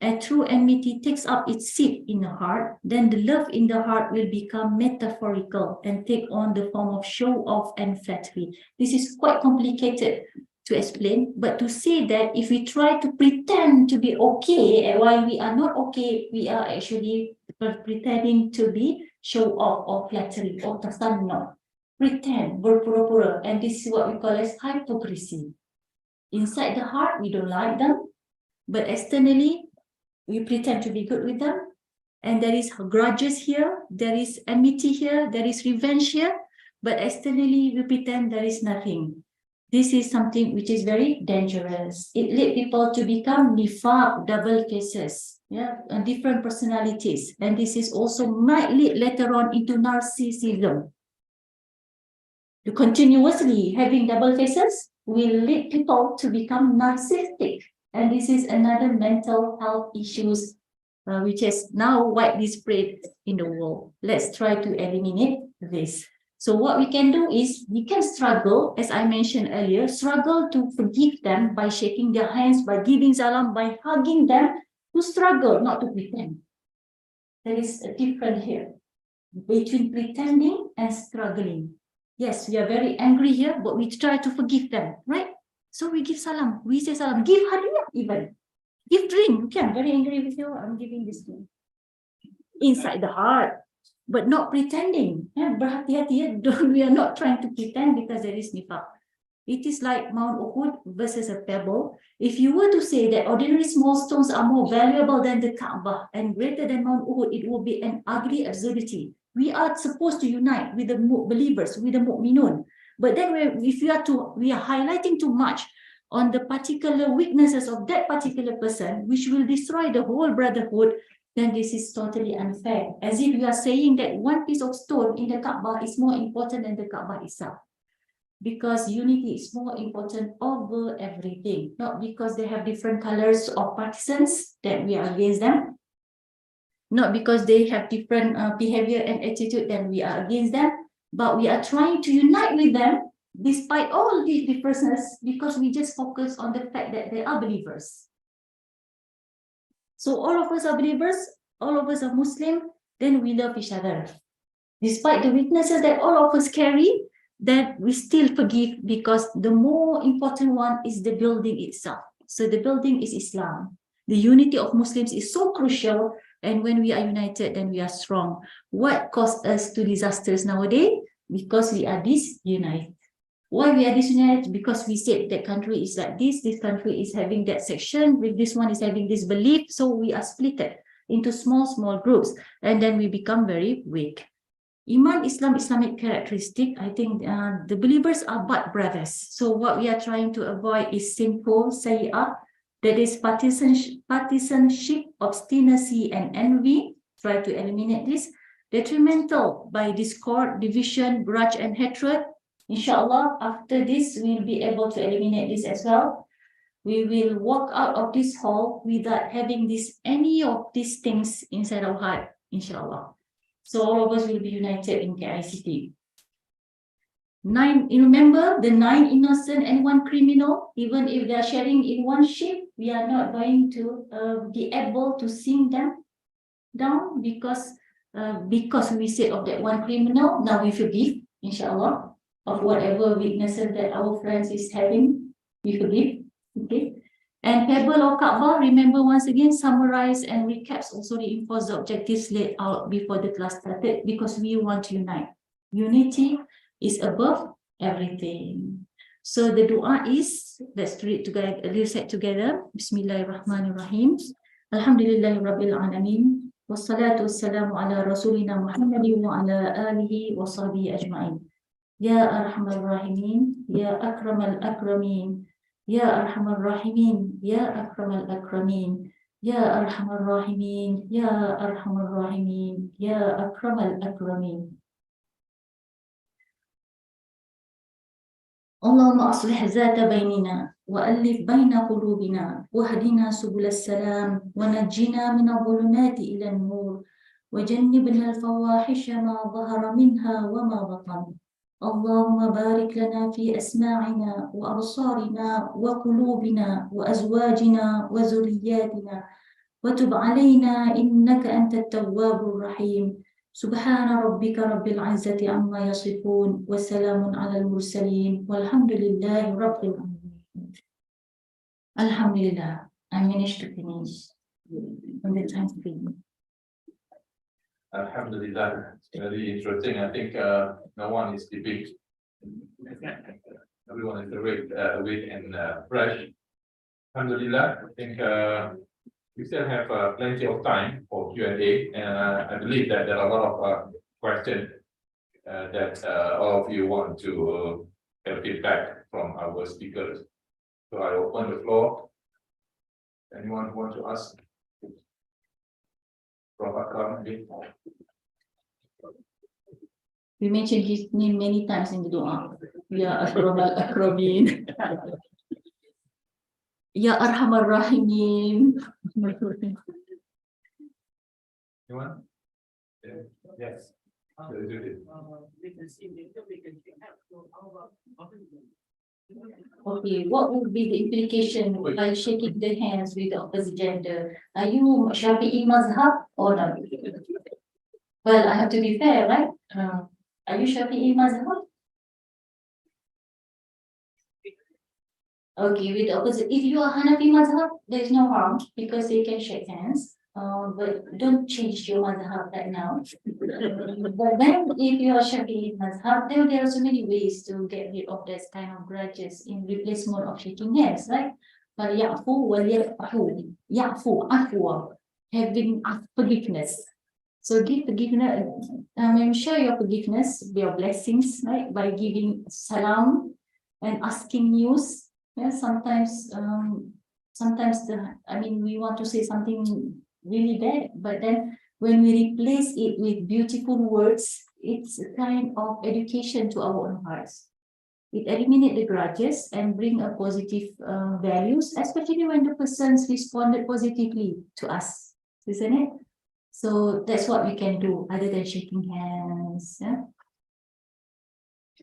a true enmity takes up its seat in the heart, then the love in the heart will become metaphorical and take on the form of show-off and flattery. This is quite complicated to explain, but to say that if we try to pretend to be okay, and while we are not okay, we are actually pretending to be show-off or flattery or tasanno. Pretend, berpura-pura, and this is what we call as hypocrisy. Inside the heart, we don't like them, but externally, we pretend to be good with them, and there is grudges here, there is enmity here, there is revenge here, but externally we pretend there is nothing. This is something which is very dangerous. It leads people to become nifaq, double faces, and different personalities, and this is also might lead later on into narcissism. To continuously having double faces will lead people to become narcissistic. And this is another mental health issues which is now widely spread in the world. Let's try to eliminate this. So what we can do is we can struggle, as I mentioned earlier, struggle to forgive them by shaking their hands, by giving salam, by hugging them, to struggle, not to pretend. There is a difference here between pretending and struggling. Yes, we are very angry here, but we try to forgive them, right? So we give salam, we say salam, give hadiah even. Give drink, okay, I'm very angry with you, I'm giving this drink. Inside the heart, but not pretending. Berhati-hati, we are not trying to pretend because there is nifaq. It is like Mount Uhud versus a pebble. If you were to say that ordinary small stones are more valuable than the Kaabah and greater than Mount Uhud, it will be an ugly absurdity. We are supposed to unite with the believers, with the mu'minun. But then if we are highlighting too much on the particular weaknesses of that particular person, which will destroy the whole brotherhood, then this is totally unfair. As if you are saying that one piece of stone in the Kaabah is more important than the Kaabah itself. Because unity is more important over everything, not because they have different colors or partisans that we are against them, not because they have different behavior and attitude that we are against them, but we are trying to unite with them despite all these differences, because we just focus on the fact that they are believers. So all of us are believers, all of us are Muslim, then we love each other. Despite the weaknesses that all of us carry, that we still forgive, because the more important one is the building itself. So the building is Islam. The unity of Muslims is so crucial, and when we are united, then we are strong. What caused us to disasters nowadays? Because we are disunited. Why we are disunited? Because we said that country is like this country is having that section, with this one is having this belief, so we are splitted into small groups, and then we become very weak. Iman, Islam, Islamic characteristic, I think the believers are but brothers. So what we are trying to avoid is sinful, sayyah, that is partisanship, obstinacy, and envy. Try to eliminate this. Detrimental by discord, division, grudge, and hatred. Inshallah, after this, we'll be able to eliminate this as well. We will walk out of this hall without having any of these things inside our heart, inshallah. So all of us will be united in KICT. Remember the 9 innocent and 1 criminal, even if they are sharing in one ship, we are not going to be able to sing them down, because we said of that 1 criminal, now we forgive, inshallah, of whatever weaknesses that our friends is having, we forgive, okay? And Pebble or Kaabah, remember once again, summarize and recaps, also reinforce the objectives laid out before the class started, because we want to unite. Unity is above everything. So the dua is, let's read together, recite together. Bismillahirrahmanirrahim. Alhamdulillahi Rabbil Alameen. Wassalatu wassalamu ala Rasulina Muhammadin wa ala alihi wa sahbihi ajma'in. Ya Arhamar Rahimin, Ya Akramal Akramin, Ya Arhamar Rahimin, Ya Akramal Akramin, Ya Arhamar Rahimin, Ya Arhamar Rahimin, Ya Akramal Akramin. Allahumma aslih zata bainina wa alif baina qulubina wahdina subul salam wa najjina min adh-dhulumati ila an-nur wa jannibna al-fawahisha ma dhahara minha wa ma batan. اللهم بارك لنا في أسماعنا وأبصارنا وقلوبنا وأزواجنا وذرياتنا وتب علينا إنك أنت التواب الرحيم. سبحان ربك رب العزة عما يصفون وسلام على المرسلين والحمد لله رب العالمين. Alhamdulillah, I managed to finish on the time screen. Alhamdulillah, very interesting. I think no one is sleeping. Everyone is awake and fresh. Alhamdulillah, I think we still have plenty of time for Q&A, and I believe that there are a lot of questions that all of you want to get feedback from our speakers. So I open the floor. Anyone who wants to ask? Prof. Akram, We mentioned his name many times in the dua. Ya Akramal Akramin. Ya Arhamar Rahimin. Anyone? Yes. Okay, what would be the implication by shaking the hands with the opposite gender? Are you Shafi'i mazhab or not? Well, I have to be fair, right? Are you Shafi'i mazhab? Okay, with the opposite. If you are Hanafi mazhab, there is no harm because they can shake hands. But don't change your mazhab right now. But then, if you are Shafi'i mazhab, then there are so many ways to get rid of this kind of grudges in replacement of shaking hands, right? But ya'fu wa ya'fu, ya'fu, afwa, having forgiveness. So give forgiveness, share your forgiveness, your blessings, right? By giving salam and asking news. Yeah, sometimes we want to say something really bad, but then when we replace it with beautiful words, it's a kind of education to our own hearts. It eliminates the grudges and bring a positive values, especially when the persons responded positively to us, isn't it? So that's what we can do other than shaking hands. Yeah?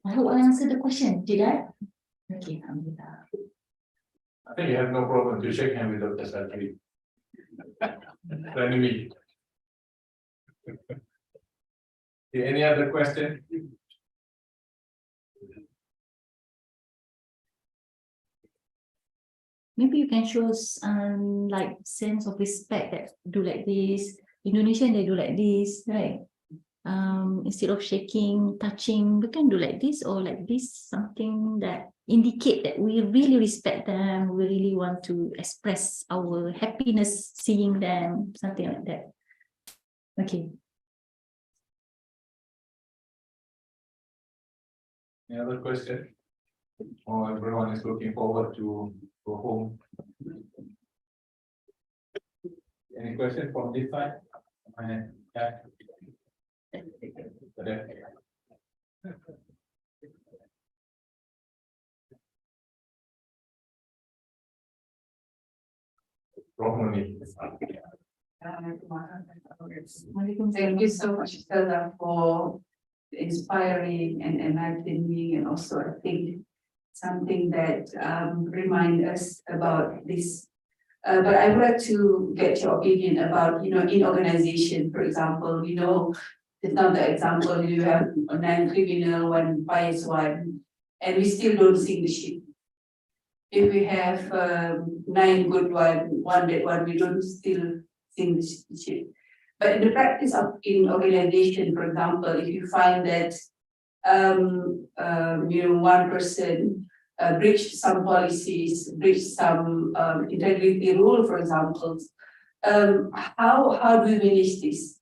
I hope I answered the question. Did I? Okay, alhamdulillah. I think you have no problem to shake hand with Dr. Sadri. than me. Okay, any other question? Maybe you can show us like sense of respect that do like this. Indonesian they do like this, right? Instead of shaking, touching, we can do like this or like this, something that indicate that we really respect them, we really want to express our happiness seeing them, something like that. Okay. Any other question? Or everyone is looking forward to go home? Any question from this side? Yeah. Thank you so much, Stella, for inspiring and enlightening, and also I think something that remind us about this. But I would like to get your opinion about, in organization, for example, it's not the example you have 9 criminal, 1 pious one, and we still don't sink the ship. If we have 9 good one, 1 bad one, we don't still sink the ship. But in the practice of in organization, for example, if you find that one person breach some policies, breach some integrity rule, for example, how do we manage this?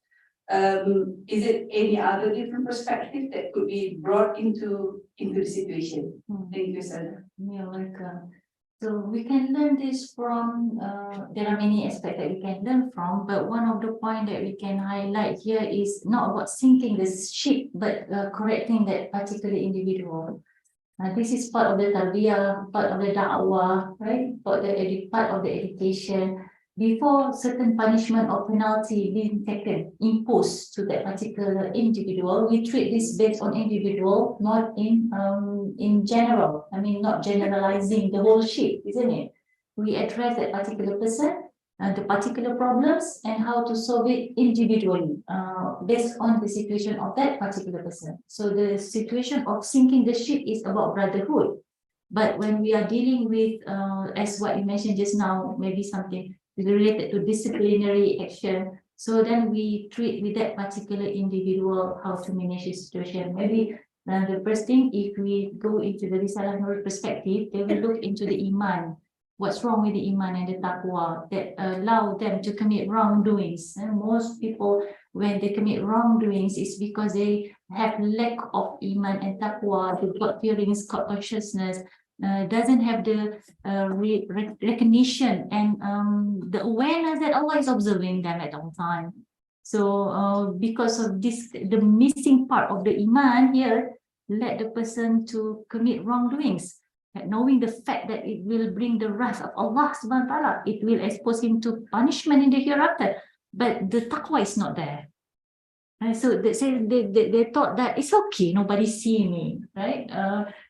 Is it any other different perspective that could be brought into the situation? Thank you, Sana. You're welcome. So we can learn this from, there are many aspects that we can learn from, but one of the points that we can highlight here is not about sinking the ship, but correcting that particular individual. This is part of the tarbiyah, part of the da'wah, right? Part of the education. Before certain punishment or penalty being taken, imposed to that particular individual, we treat this based on individual, not in general. I mean, not generalizing the whole ship, isn't it? We address that particular person and the particular problems and how to solve it individually, based on the situation of that particular person. So the situation of sinking the ship is about brotherhood. But when we are dealing with, as what you mentioned just now, maybe something related to disciplinary action, so then we treat with that particular individual how to manage the situation. Maybe the first thing, if we go into the Risalah Nur perspective, they will look into the iman. What's wrong with the iman and the taqwa that allow them to commit wrongdoings? And most people, when they commit wrongdoings, it's because they have lack of iman and taqwa, the God fearings, God consciousness, doesn't have the recognition and the awareness that Allah is observing them at all time. So because of this, the missing part of the iman here led the person to commit wrongdoings. Knowing the fact that it will bring the wrath of Allah subhanahu wa ta'ala, it will expose him to punishment in the hereafter, but the taqwa is not there. And so they say they thought that it's okay, nobody see me, right?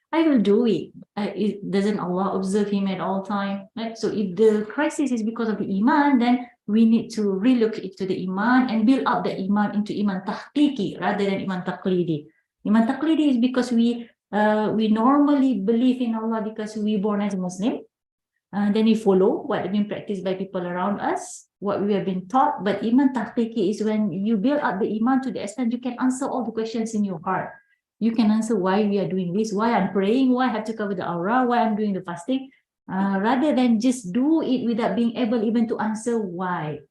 I will do it. Doesn't Allah observe him at all time, right? So if the crisis is because of the iman, then we need to relook into the iman and build up the iman into iman tahqiqi rather than iman taqlidi. Iman taqlidi is because we normally believe in Allah because we born as a Muslim, and then we follow what has been practiced by people around us, what we have been taught. But iman tahqiqi is when you build up the iman to the extent you can answer all the questions in your heart. You can answer why we are doing this, why I'm praying, why I have to cover the aura, why I'm doing the fasting, rather than just do it without being able even to answer why.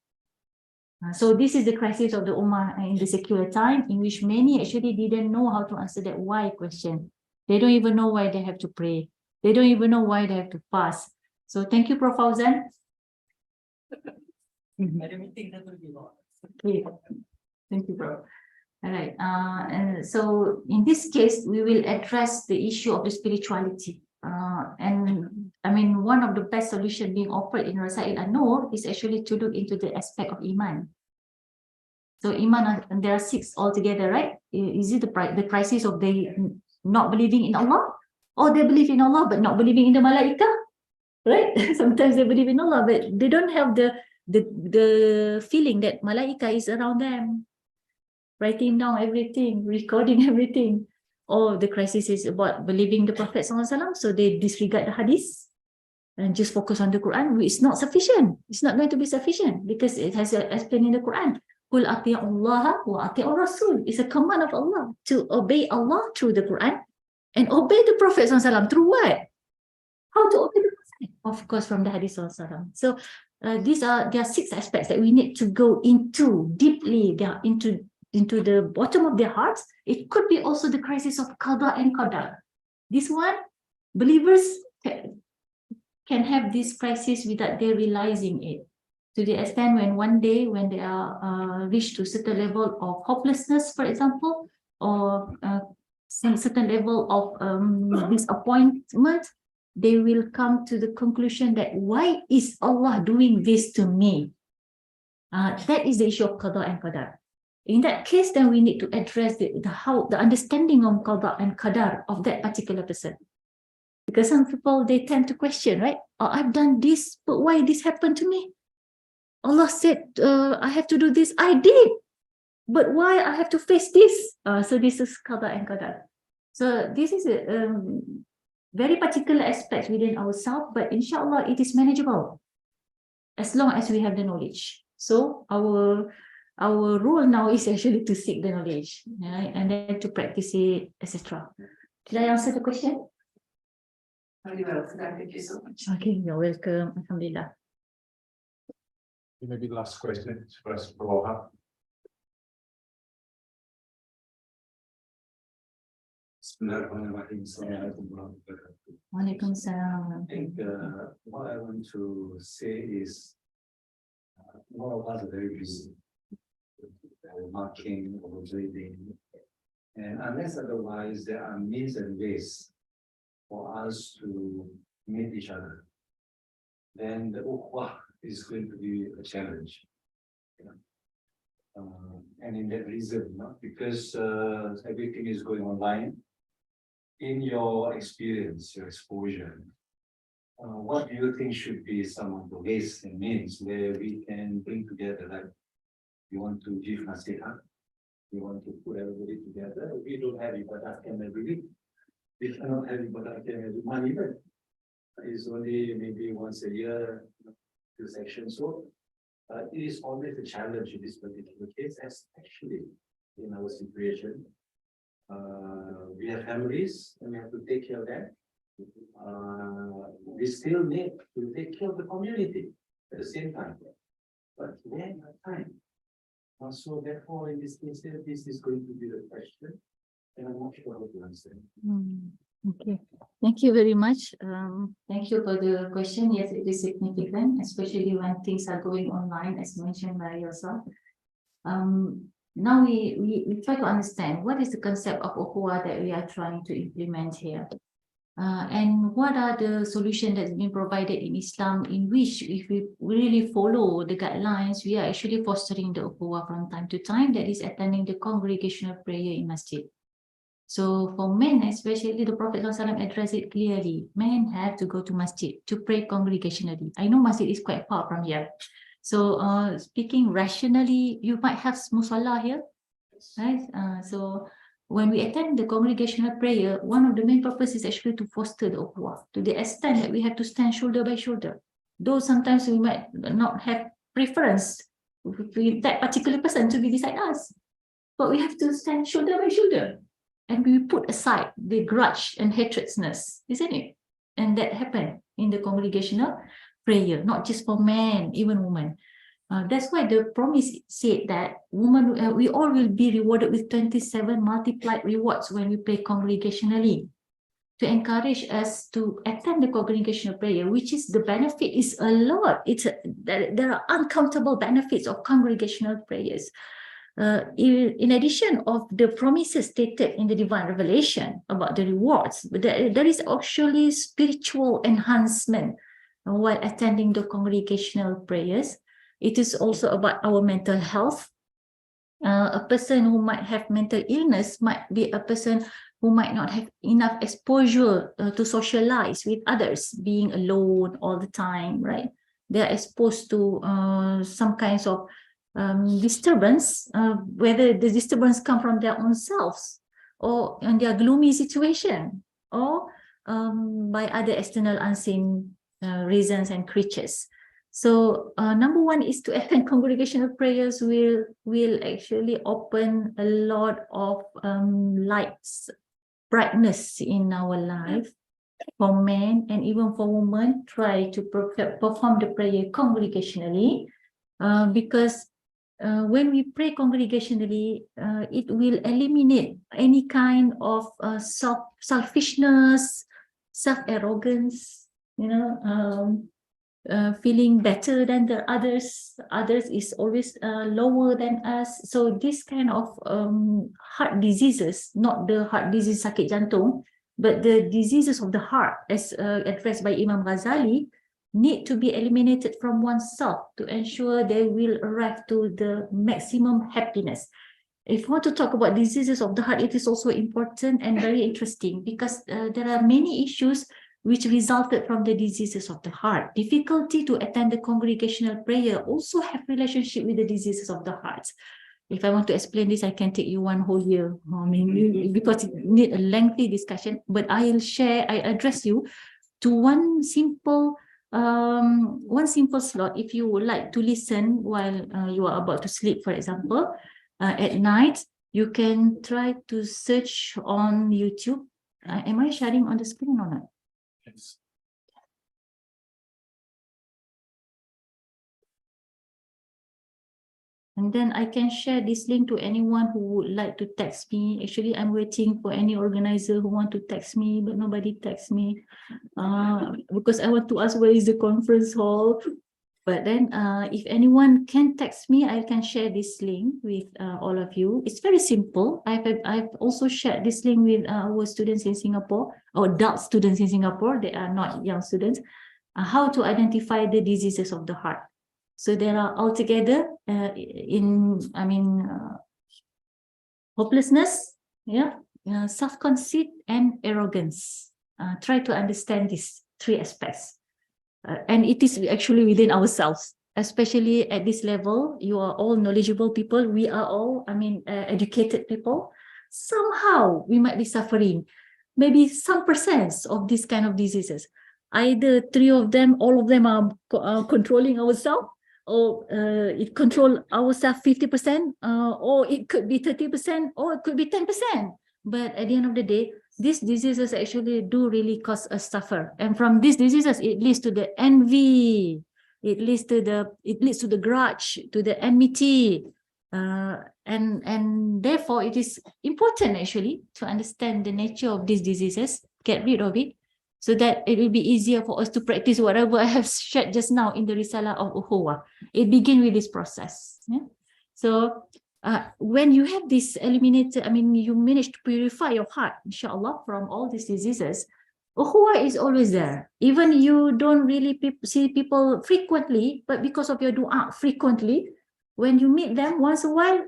So this is the crisis of the Ummah in the secular time, in which many actually didn't know how to answer that why question. They don't even know why they have to pray. They don't even know why they have to fast. So thank you, Prof. Fauzan. Okay. Thank you, Prof. All right. And so in this case, we will address the issue of the spirituality. And I mean, one of the best solutions being offered in Rasail An-Nur is actually to look into the aspect of Iman. So Iman, and there are 6 altogether, right? Is it the crisis of they not believing in Allah? Or they believe in Allah but not believing in the Malaikah? Right? Sometimes they believe in Allah, but they don't have the the feeling that malaika is around them, writing down everything, recording everything. Or the crisis is about believing the Prophet SAW, so they disregard the hadith and just focus on the Quran, which is not sufficient. It's not going to be sufficient because it has explained in the Quran. Qul ati'u Allah wa ati'u Rasul. It's a command of Allah to obey Allah through the Quran and obey the Prophet SAW through what? How to obey the Prophet? Of course, from the hadith SAW. So there are 6 aspects that we need to go into deeply. They are into the bottom of their hearts. It could be also the crisis of qada and qadar. This one, believers can have this crisis without they realizing it, to the extent when one day when they are reached to a certain level of hopelessness, for example, or some certain level of disappointment, they will come to the conclusion that why is Allah doing this to me? That is the issue of qada and qadar. In that case, then we need to address the understanding of qada and qadar of that particular person. Because some people, they tend to question, right? Oh, I've done this, but why this happened to me? Allah said, I have to do this. I did. But why I have to face this? So this is qada and qadar. So this is a very particular aspect within ourselves, but inshallah, it is manageable as long as we have the knowledge. So our role now is actually to seek the knowledge, right? And then to practice it, etc. Did I answer the question? Very well, thank you so much. Okay, you're welcome. Alhamdulillah. Maybe last question first for her. Walaikum salam. I think what I want to say is all of us are very busy marking, observing, and unless otherwise there are means and ways for us to meet each other, then the ukhwah is going to be a challenge. And in that reason, because everything is going online, in your experience, your exposure, what do you think should be some of the ways and means where we can bring together, like we want to give nasihat, we want to put everybody together. We don't have ibadah camp every week. We cannot have ibadah camp every month even. It's only maybe once a year, 2 sections. So it is always a challenge in this particular case, especially in our situation. We have families and we have to take care of them. We still need to take care of the community at the same time. But we have time. So therefore, in this case, this is going to be the question. And I'm not sure how to answer. Okay, thank you very much. Thank you for the question. Yes, it is significant, especially when things are going online, as mentioned by yourself. Now we try to understand what is the concept of ukhuwah that we are trying to implement here. And what are the solutions that's been provided in Islam, in which if we really follow the guidelines, we are actually fostering the ukhuwah from time to time, that is attending the congregational prayer in masjid. So for men, especially, the Prophet ﷺ addressed it clearly. Men have to go to masjid to pray congregationally. I know masjid is quite far from here. So speaking rationally, you might have musalla here, right? So when we attend the congregational prayer, one of the main purposes is actually to foster the ukhuwah, to the extent that we have to stand shoulder by shoulder. Though sometimes we might not have preference with that particular person to be beside us, but we have to stand shoulder by shoulder. And we put aside the grudge and hatredness, isn't it? And that happened in the congregational prayer, not just for men, even women. That's why the promise said that women, we all will be rewarded with 27 multiplied rewards when we pray congregationally, to encourage us to attend the congregational prayer, which is the benefit is a lot. There are uncountable benefits of congregational prayers. In addition of the promises stated in the divine revelation about the rewards, there is actually spiritual enhancement while attending the congregational prayers. It is also about our mental health. A person who might have mental illness might be a person who might not have enough exposure to socialize with others, being alone all the time, right? they are exposed to some kinds of disturbance, whether the disturbance come from their own selves or in their gloomy situation or by other external unseen reasons and creatures. So number one is to attend congregational prayers will actually open a lot of lights, brightness in our life. For men and even for women, try to perform the prayer congregationally, because when we pray congregationally, it will eliminate any kind of selfishness, self-arrogance, feeling better than the others is always lower than us. So this kind of heart diseases, not the heart disease sakit jantung, but the diseases of the heart, as addressed by Imam Ghazali, need to be eliminated from oneself to ensure they will arrive to the maximum happiness. If you want to talk about diseases of the heart, it is also important and very interesting, because there are many issues which resulted from the diseases of the heart. Difficulty to attend the congregational prayer also have relationship with the diseases of the heart. If I want to explain this, I can take you one whole year. I mean, because it need a lengthy discussion, but I address you to one simple slot. If you would like to listen while you are about to sleep, for example, at night, you can try to search on YouTube. Am I sharing on the screen or not? Yes. And then I can share this link to anyone who would like to text me. Actually, I'm waiting for any organizer who want to text me, but nobody texts me because I want to ask where is the conference hall. But then if anyone can text me, I can share this link with all of you. It's very simple. I've also shared this link with our students in Singapore, or adult students in Singapore. They are not young students. How to identify the diseases of the heart. So there are altogether hopelessness, self-conceit, and arrogance. Try to understand these three aspects. And it is actually within ourselves, especially at this level. You are all knowledgeable people. We are all, educated people. Somehow we might be suffering maybe some percent of these kind of diseases. Either three of them, all of them are controlling ourselves, or it control ourselves 50%, or it could be 30%, or it could be 10%. But at the end of the day, these diseases actually do really cause us suffer. And from these diseases, it leads to the envy, it leads to the grudge, to the enmity. And therefore, it is important actually to understand the nature of these diseases, get rid of it, so that it will be easier for us to practice whatever I have shared just now in the Risalah of Ukhuwah. It begins with this process. Yeah? So when you have this eliminated, you manage to purify your heart, inshallah, from all these diseases, Ukhuwah is always there. Even you don't really see people frequently, but because of your dua frequently, when you meet them once a while,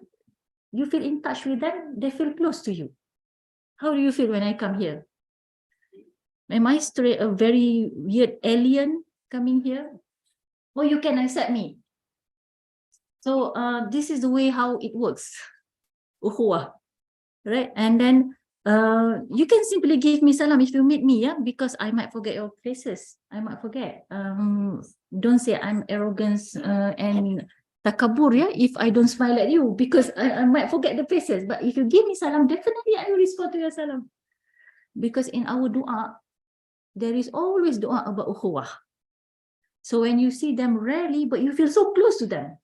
you feel in touch with them, they feel close to you. How do you feel when I come here? Am I straight a very weird alien coming here? Or you can accept me? So this is the way how it works. Ukhuwah, right? And then you can simply give me salam if you meet me, yeah, because I might forget your faces. I might forget. Don't say I'm arrogant and takabur, yeah, if I don't smile at you, because I might forget the faces. But if you give me salam, definitely I will respond to your salam. Because in our dua, there is always dua about ukhuwah. So when you see them rarely, but you feel so close to them,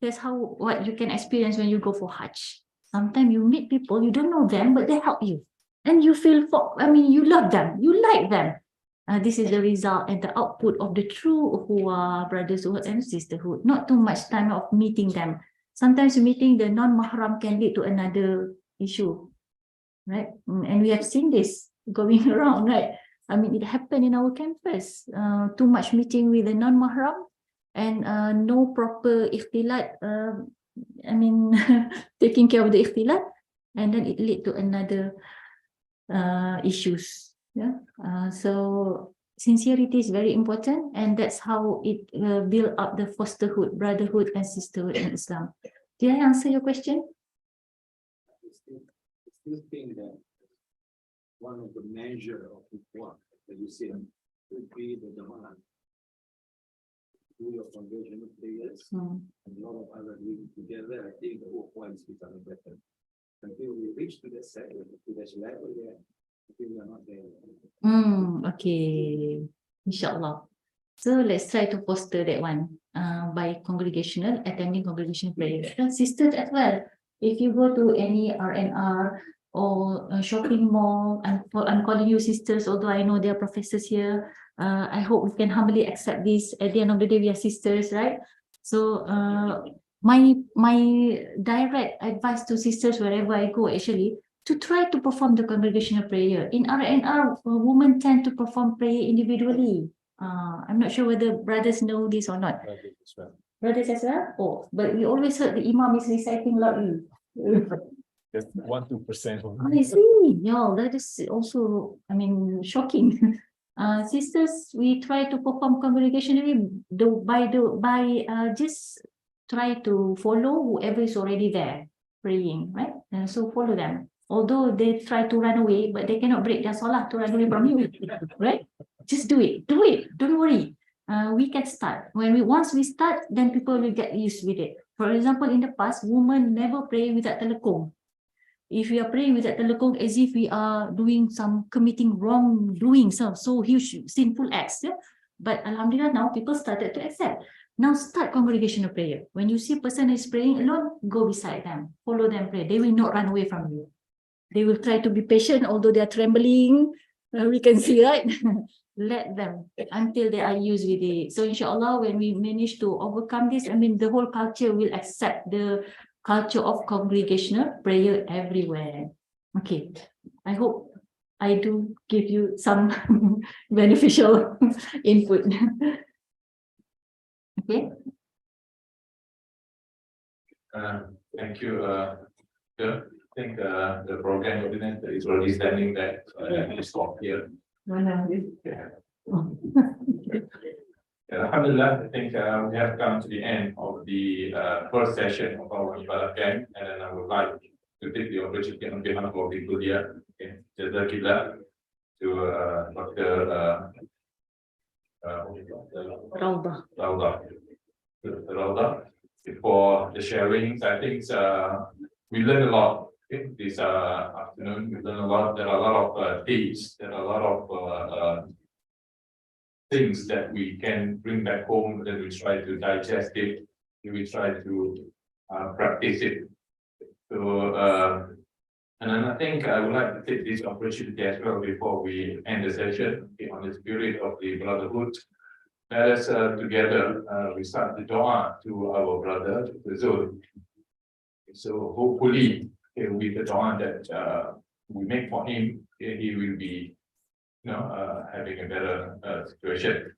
that's what you can experience when you go for Hajj. Sometimes you meet people, you don't know them, but they help you. And you feel, you love them, you like them. This is the result and the output of the true ukhuwah, brotherhood and sisterhood. Not too much time of meeting them. Sometimes meeting the non-mahram can lead to another issue, right? And we have seen this going around, right? It happened in our campus. Too much meeting with the non-mahram and no proper ikhtilat, taking care of the ikhtilat, and then it lead to another issues. Yeah. So sincerity is very important, and that's how it build up the fosterhood, brotherhood, and sisterhood in Islam. Did I answer your question? I still think that one of the measure of what that you see would be the demand. Do your conversion prayers and a lot of other living together. I think the whole point is becoming better. Until we reach to that second, to that level there, I think we are not there. Okay, inshallah. So let's try to foster that one by attending congregational prayer. And sisters as well. If you go to any R&R or a shopping mall, I'm calling you sisters, although I know there are professors here. I hope we can humbly accept this. At the end of the day, we are sisters, right? So my direct advice to sisters wherever I go actually, to try to perform the congregational prayer. In R&R, women tend to perform prayer individually. I'm not sure whether brothers know this or not. Brothers as well? Oh, but we always heard the imam is reciting loudly. Just 1-2%. I see. Yeah, that is also, I mean, shocking. Sisters, we try to perform congregationally by just try to follow whoever is already there praying, right? And so follow them. Although they try to run away, but they cannot break their salah to run away from you, right? Just do it. Don't worry. We can start. Once we start, then people will get used with it. For example, in the past, women never pray without telekung. If we are praying without telekung, as if we are committing wrongdoing, so huge sinful acts. Yeah? But alhamdulillah, now people started to accept. Now start congregational prayer. When you see a person is praying alone, go beside them, follow them pray. They will not run away from you. They will try to be patient, although they are trembling. We can see, right? Let them until they are used with it. So inshallah, when we manage to overcome this, I mean, the whole culture will accept the culture of congregational prayer everywhere. Okay, I hope I do give you some beneficial input. Okay. Thank you. I think the program coordinator is already standing there. Let me stop here. Yeah. Alhamdulillah, I think we have come to the end of the first session of our Ibadah camp, and then I would like to take the opportunity on behalf of the Kuliah, Jazakillah, to Dr. Rauda for the sharings. I think we learned a lot this afternoon. We learned a lot. There are a lot of tips. There are a lot of things that we can bring back home. That we try to digest it. We try to practice it. So, and then I think I would like to take this opportunity as well before we end the session on the spirit of the brotherhood. Let us together recite the dua to our brother, Zul. So hopefully, with the dua that we make for him, he will be, having a better situation.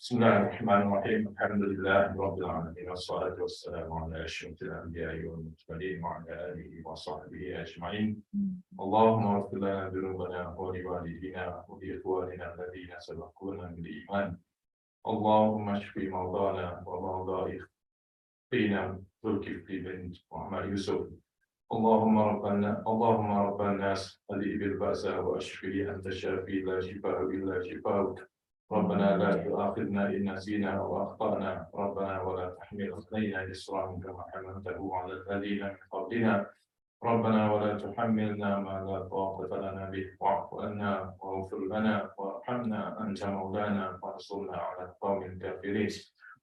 Bismillahirrahmanirrahim. Alhamdulillah Rabbil Alamin. Wassalatu wassalamu ala ashrafil anbiya'i wal mursalin wa ala alihi wa sahbihi ajma'in. Allahumma ighfir lana dhunubana wa li walidina wa li ikhwanina alladhina sabaquna bil iman. Allahumma shfi mawdana wa mawda'i fina Zulkifli bin Muhammad Yusuf. Allahumma rabban nas adhibil ba'sa wa ashfi anta shafi la shifa illa shifa'uk. ربنا لا تؤاخذنا إن نسينا وأخطأنا ربنا ولا تحمل علينا إصرا كما حملته على الذين من قبلنا ربنا ولا تحملنا ما لا طاقة لنا به واعف عنا واغفر لنا وارحمنا أنت مولانا وانصرنا على القوم الكافرين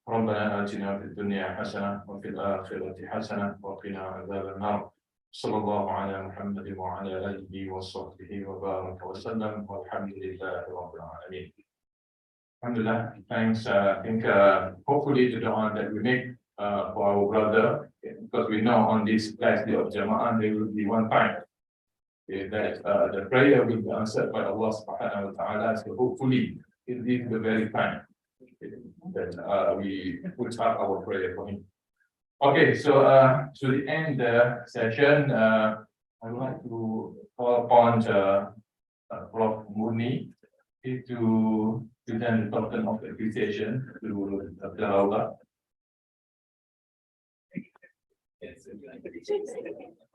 ربنا آتنا في الدنيا حسنة وفي الآخرة حسنة وقنا عذاب النار صلى الله على محمد وعلى آله وصحبه وبارك وسلم والحمد لله رب العالمين. Alhamdulillah, thanks. I think hopefully the dua that we make for our brother, because we know on this last day of Jama'ah, there will be one time that the prayer will be answered by Allah subhanahu wa ta'ala. So hopefully it is the very time that we put up our prayer for him. Okay, so to the end the session, I would like to call upon Prof. Murni to present the token of appreciation to Dr. Raula.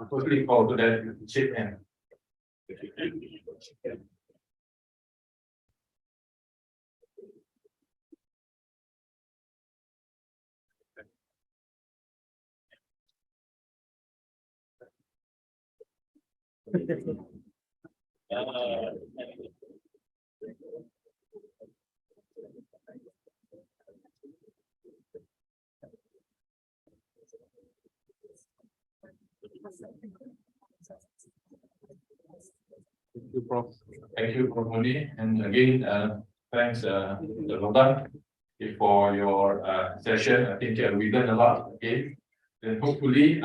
Quickly call to that chip and thank you, Prof. Thank you, Prof. Modi. And again, thanks, Dr. Raula, for your session. I think we learned a lot. Okay, and hopefully,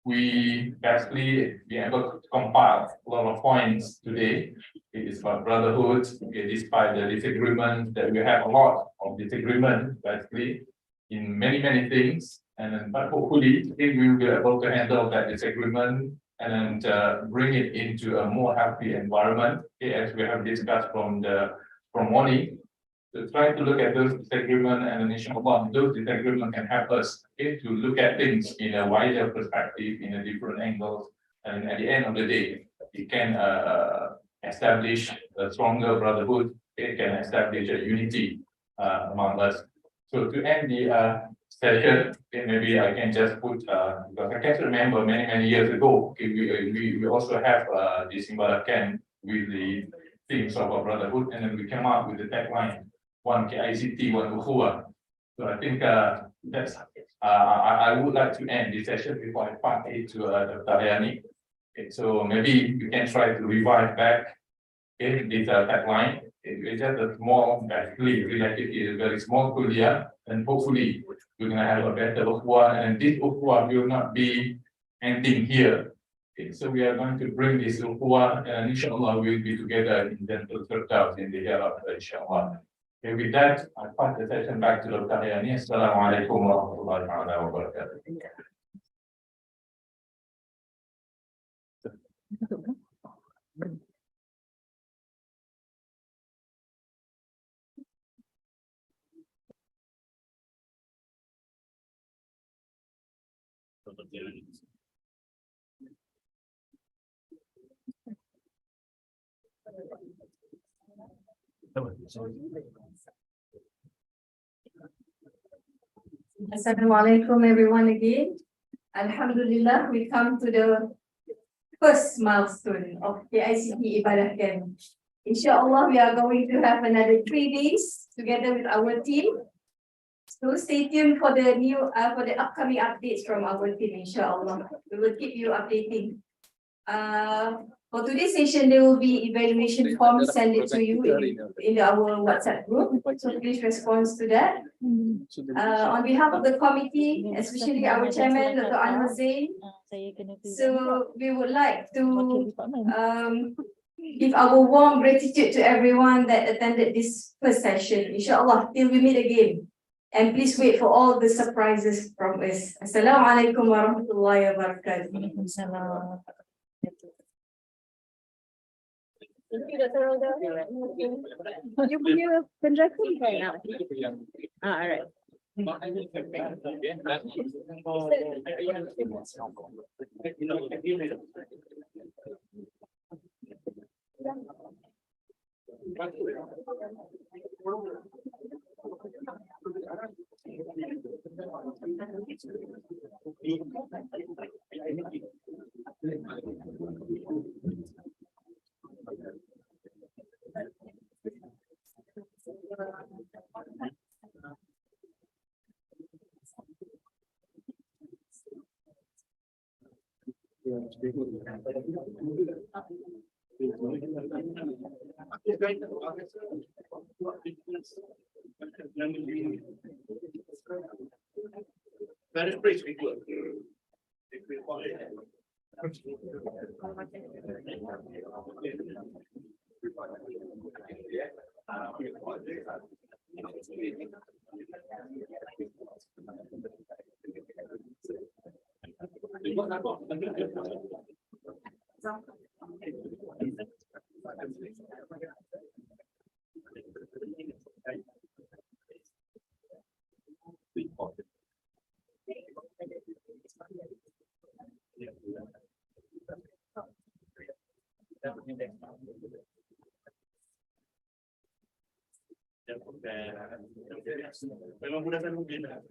we basically be able to compile a lot of points today. It is about brotherhood, okay, despite the disagreement that we have a lot of disagreement basically in many things. And then, but hopefully we will be able to handle that disagreement and then bring it into a more healthy environment, okay, as we have discussed from morning. So try to look at those disagreements and inshallah, those disagreements can help us, okay, to look at things in a wider perspective, in a different angles, and at the end of the day, it can establish a stronger brotherhood. It can establish a unity among us. So to end the session, okay, maybe I can just put because I can't remember many years ago. Okay, we also have this Ibadah camp with the themes of our brotherhood, and then we came up with the tagline. One KICT, one Ukhuwah. So I think that's I would like to end this session before I pass it to Dr. Hayani. Okay, so maybe you can try to revive back this tagline. It's just a small, basically related, is a very small kuliah, and hopefully we're gonna have a better Ukhuwah, and this Ukhuwah will not be ending here. Okay, so we are going to bring this Ukhuwah, and inshallah we'll be together in Jannatul Firdaus in the hereafter, inshallah. Okay, with that, I pass the session back to Dr. Hayani. Assalamualaikum warahmatullahi wabarakatuh. Assalamualaikum everyone again. Alhamdulillah, we come to the first milestone of KICT Ibadah camp. Inshallah, we are going to have another 3 days together with our team. So stay tuned for the for the upcoming updates from our team, inshallah. We will keep you updating. For today's session, there will be evaluation forms sent it to you in our WhatsApp group. So please respond to that. On behalf of the committee, especially our chairman, Dr. Anwar Zain, so we would like to give our warm gratitude to everyone that attended this first session. Inshallah, till we meet again. And please wait for all the surprises from us. Assalamualaikum warahmatullahi wabarakatuh. You punya penjelasan kan? Alright. Very pretty good. Memang menggunakan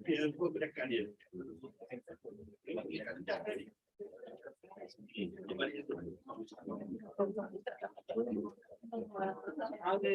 dia menggunakan dia. Ada